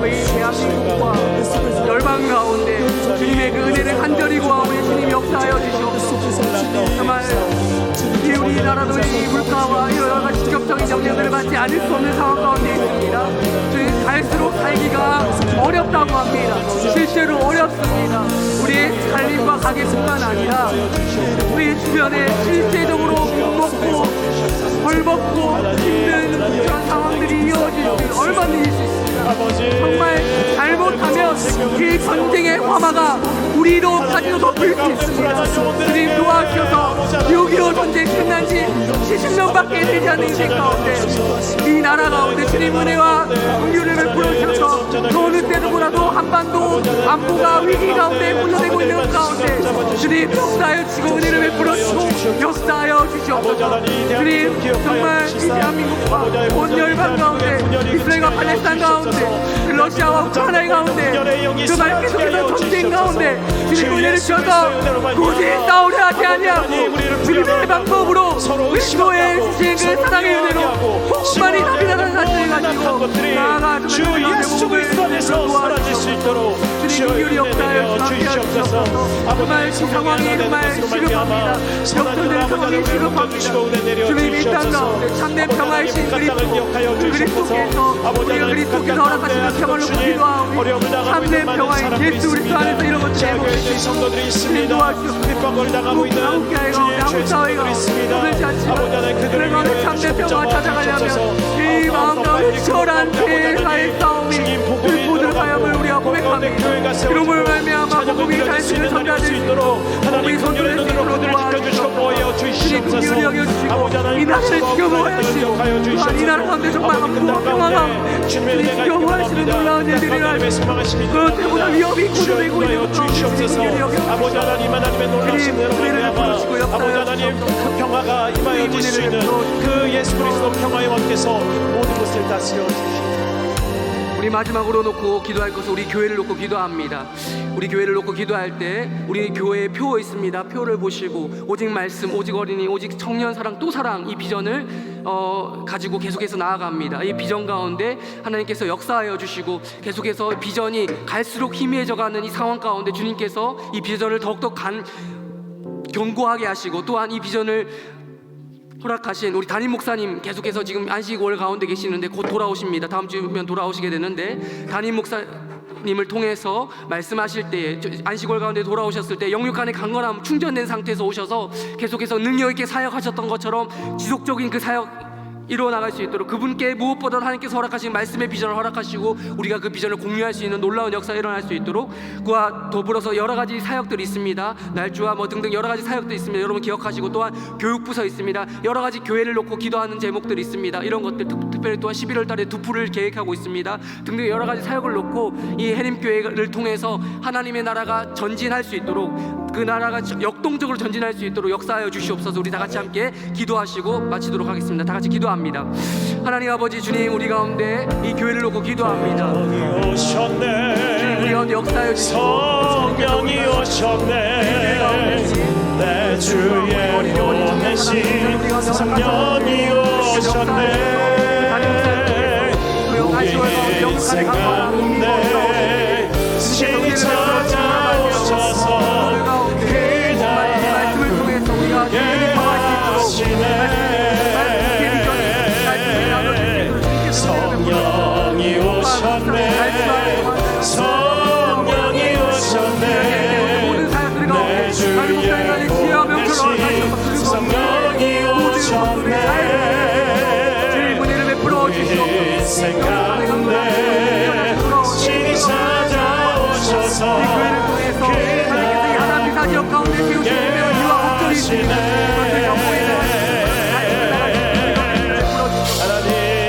저희 대한민국과 열방 가운데 주님의 그 은혜를 간절히 구하오니 주님 역사하여 주시옵소서. 정말 이 우리나라도 이 물가와 여러 가지 직접적인 영향을 받지 않을 수 없는 상황 가운데 있습니다. 갈수록 살기가 어렵다고 합니다. 실제로 어렵습니다. 우리의 살림과 가게뿐만 아니라 우리 주변에 실제적으로 먹고 벌먹고 힘든 그런 상황들이 이어질 수 얼마든지 있을 수 있습니다. 정말 잘못하면 이 전쟁의 화마가 우리로까지도 덮일 수 있습니다. 주님 도와주셔서 6.25 전쟁 끝난 지 70년밖에 되지 않는 인생 가운데 이 나라 가운데 주님 은혜와 긍휼을 베풀어 주셔서 그 어느 때보다도 한반도 안보가 위기 가운데 몰려되고 있는 가운데 주님 역사하여 주시고 은혜를 베풀어 주시고 역사하여 주시옵소서. 주님 정말 이 대한민국과 온 열방 가운데 이스라엘과 팔레스타인 가운데 러시아와 우크라이나 가운데 정말 계속해서 전쟁 가운데 주님 은혜를 주셔서 굳이 싸우려 하지 아니하고 주님의 방법으로 그리스도의 주신 그 사랑의 은혜로 풍만이 답이라는 사실을 가지고 나아가 주 예수 그리스도 안에서 사라질 수 있도록 주님 역사에 주시옵소서. 정말 이 상황이 정말 시급합니다. 역전되는 상황이 시급합니다. 주님 이 땅 가운데 참된 평화이신 그리스도께서 우리가 그리스도께서 허락하시는 평화를 기도하오니 참된 평화인 예수 그리스도 안에서 이런 것들이 행복해질 성도들이 있습니다. 핍박을 당하고 있는 한국 사회가 오늘지 않지만 그들 가운데 참된 평화가 찾아가려면 이 마음 가운데 치열한 대사의 싸움이 불포들 하염을 우리가 고백합니다. 그러므로 말미암아 복음이 자신을 전달될 수 있도록 복음이 선도될 수 있도록 도와주시옵소서. 주님 긍휼히 여겨주시고 이 나라를 지켜보아야 하시고 또한 이 나라 가운데 정말 안보와 평화가 주님 지켜보아시는 놀라운 일들을 하시고 그것들보다 위협이 고조되고 있는 가운데 주님 긍휼히 아버지 하나님 하나님의 놀라신 여겨주시고 은혜로 아버지 하나님 그 평화가 임하여질 수 있는 그 예수 그리스도 평화의 왕께서 모든 것을 다스려 주시옵소서. 우리 마지막으로 놓고 기도할 것은 우리 교회를 놓고 기도합니다. 우리 교회를 놓고 기도할 때 우리 교회에 표 있습니다. 표를 보시고 오직 말씀, 오직 어린이, 오직 청년 사랑 또 사랑 이 비전을 가지고 계속해서 나아갑니다. 이 비전 가운데 하나님께서 역사하여 주시고 계속해서 비전이 갈수록 희미해져가는 이 상황 가운데 주님께서 이 비전을 더욱더 견고하게 하시고 또한 이 비전을 허락하신 우리 담임 목사님 계속해서 지금 안식월 가운데 계시는데 곧 돌아오십니다. 다음 주면 돌아오시게 되는데 담임 목사님을 통해서 말씀하실 때에 안식월 가운데 돌아오셨을 때 영육 안에 강건함 충전된 상태에서 오셔서 계속해서 능력 있게 사역하셨던 것처럼 지속적인 그 사역 이루어나갈 수 있도록 그분께 무엇보다 하나님께서 허락하신 말씀의 비전을 허락하시고 우리가 그 비전을 공유할 수 있는 놀라운 역사가 일어날 수 있도록 그와 더불어서 여러 가지 사역들이 있습니다. 날주와 등등 여러 가지 사역도 있습니다. 여러분 기억하시고 또한 교육부서 있습니다. 여러 가지 교회를 놓고 기도하는 제목들이 있습니다. 이런 것들 특별히 또한 11월 달에 두풀을 계획하고 있습니다. 등등 여러 가지 사역을 놓고 이 해림교회를 통해서 하나님의 나라가 전진할 수 있도록 그 나라가 역동적으로 전진할 수 있도록 역사하여 주시옵소서. 우리 다 같이 함께 기도하시고 마치도록 하겠습니다. 다 같이 기도합니다. 하나님 아버지 주님 우리 가운데 이 교회를 놓고 기도합니다. 주님 우리 가운데 역사하여 주시고 성령이 오셨네 내 주의 보내신 성령이 오셨네 우리의 인생 가운데 신이 찾아오셔서 그날 성령이 오셨네. 성령이 오셨네. 내 주의 보내신 성령이 오셨네. 주의 베풀어 주시옵소서. 생각네 신이 찾아오셔서 이 교회를 통해서 하나님께서 이 하나님 사 지역 가운데 세우시며 이와 목소리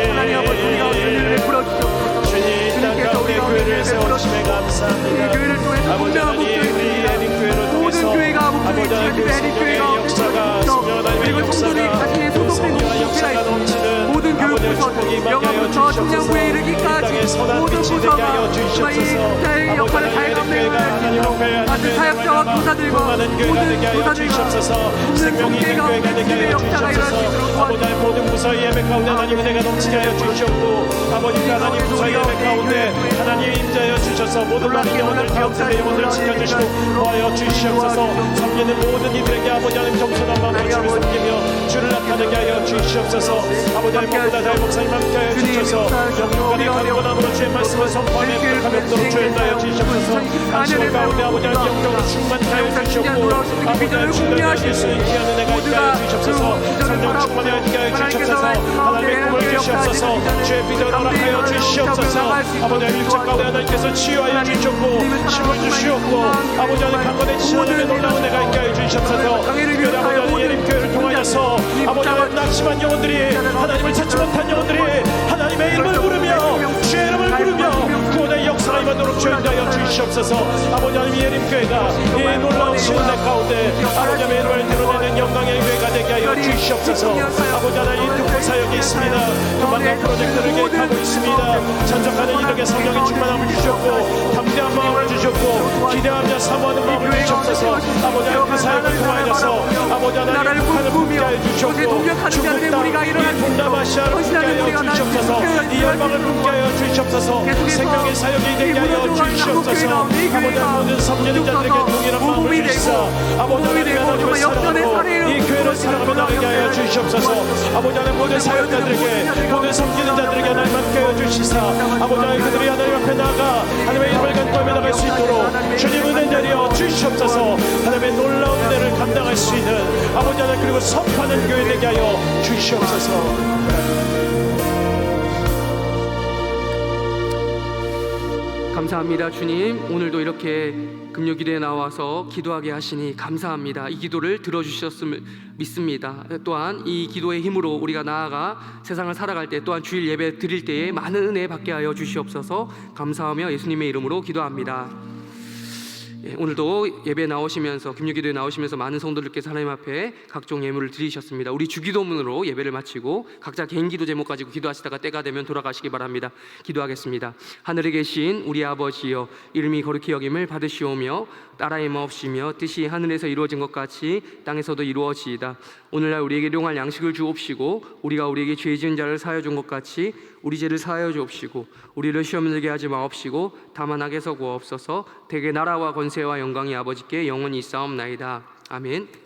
하나님 아버지 우리가 은혜를 베풀어 주시옵소서. 주님 땅 가운데 교회를 세워주심에 감사합니다. 이 교회를 통해서 아버지 분명한 하나님 목소리 우리 애린 교회를 모든 통해서 교회가 목소리 아버지 하나님 지어지는 애린 교회가 성령의 역사가 성령 하나님의 그리고 성도들이 역사가 자신의 소속된 성령의 곳에 역사가 넘치는 모든 아버지의 교육부터 축복이 임하게 하여 영화부터 주시옵소서. 청량부에 이 이르기까지 땅에 선한 모든 빛이 되게 하여 부서가 주시옵소서. 자의 아버지 역할을 하나님 잘 애린 교회가 하나님 감당하여 앞에 같은 사역자와 부사들과 많은 교회가 모든 되게 하여 주시옵소서. 부사들과 생명이 있는 교회가 되게 하여 역사가 일어날 수 주시옵소서. 있도록 아버지 하나님 모든 부서의 예배 가운데 하나님 은혜가 넘치게 하여 주시옵고 아버지 하나님 부서의 예배 가운데 하나님 임재하여 주셔서 모든 많은 영혼들 기업들의 영혼들 지켜주시고 도하여 주시옵소서. 섬기는 모든 이들에게 아버지 하나님 정선한 마음으로 주를 섬기며 주를 나타내게 하여 주시옵소서. 아버지 하나님 무엇보다 잘 목사님 함께 하여 주셔서 영육간의 강건함으로 주의 말씀을 선포하며 가볍도록 주의 인도하여 주시옵소서. 안식월 가운데 아버지 하나님 영적으로 충만케 하여 주시옵고 아버지 하나님 주를 하실 수 있게 하는 은혜가 있게 하여 주시옵소서. 성령 충만하게 하여 주시옵소서. 하나님의 꿈을 주시옵소서. 주의 비전을 허락하여 주시옵소서. 아버지 하나님 일찍 가운데 하나님께서 치유하여 주셨고 힘을 주시옵고 아버지 하나님 강건해지신 하나님의 놀라운 은혜가 있게 하여 주시옵소서. 특별히 아버지 하나님 예림교회를 통하여서 아버지 하나님 낙심한 영혼들이 하나님을 찾지 못한 영혼들이 하나님의 이름을 부르며 주의 이름을 부르며 구원의 역사가 임하도록 주인하여 주시옵소서. 아버지 하나님 예림교회가 이 놀라우신 은혜 가운데 아버지 하나님의 이름을 드러내는 영광의 교회가 되게 하여 주시옵소서. 아버지 하나님 특별 사역이 있습니다. 도망간 프로젝트를 계획하고 있습니다. 전적하는 이들에게 성령의 충만함을 주셨고 담대한 마음을 주셨고 기대하며 사모하는 마음을 주셨소서. 아버지 하나님 그 사역을 통하여서 아버지 하나님 북한을 붙게 하여 주셨고 중국 땅, 이 동남아시아를 붙게 하여 주시옵소서. 이 열방을 붙게 하여 주시옵소서. 생명의 사역이 되게 하여 주시옵소서. 아버지 하나님 모든 섬기는 자들에게 동일한 마음을 주시사 아버지 하나님 하나님을 사랑하고 이 교회를 사랑하며 나가게 하여 주시옵소서. 아버지 하나님 모든 사역자들에게 모든 섬기는 자들에게 하나님 함께 하여 주시사 아버지 하나님 그들이 하나님 앞에 나아가 하나님의 이름을 간구하며 나갈 수 있도록 주님 은혜 내려 주시옵소서. 하나님의 놀라운 은혜를 감당할 수 있는 아버지 하나님 그리고 선포하는 교회 되게 하여 주시옵소서. 감사합니다. 주님, 오늘도 이렇게 금요기도에 나와서 기도하게 하시니 감사합니다. 이 기도를 들어주셨음을 믿습니다. 또한 이 기도의 힘으로 우리가 나아가 세상을 살아갈 때 또한 주일 예배 드릴 때에 많은 은혜 받게 하여 주시옵소서. 감사하며 예수님의 이름으로 기도합니다. 오늘도 예배 나오시면서 금요기도에 나오시면서 많은 성도들께서 하나님 앞에 각종 예물을 드리셨습니다. 우리 주기도문으로 예배를 마치고 각자 개인 기도 제목 가지고 기도하시다가 때가 되면 돌아가시기 바랍니다. 기도하겠습니다. 하늘에 계신 우리 아버지여, 이름이 거룩히 여김을 받으시오며 나라의 마옵시며 뜻이 하늘에서 이루어진 것 같이 땅에서도 이루어지이다. 오늘날 우리에게 일용할 양식을 주옵시고 우리가 우리에게 죄 지은 자를 사하여 준 것 같이 우리 죄를 사하여 주옵시고 우리를 시험에 들게 하지 마옵시고 다만 악에서 구하옵소서. 대개 나라와 권세와 영광이 아버지께 영원히 있사옵나이다. 아멘.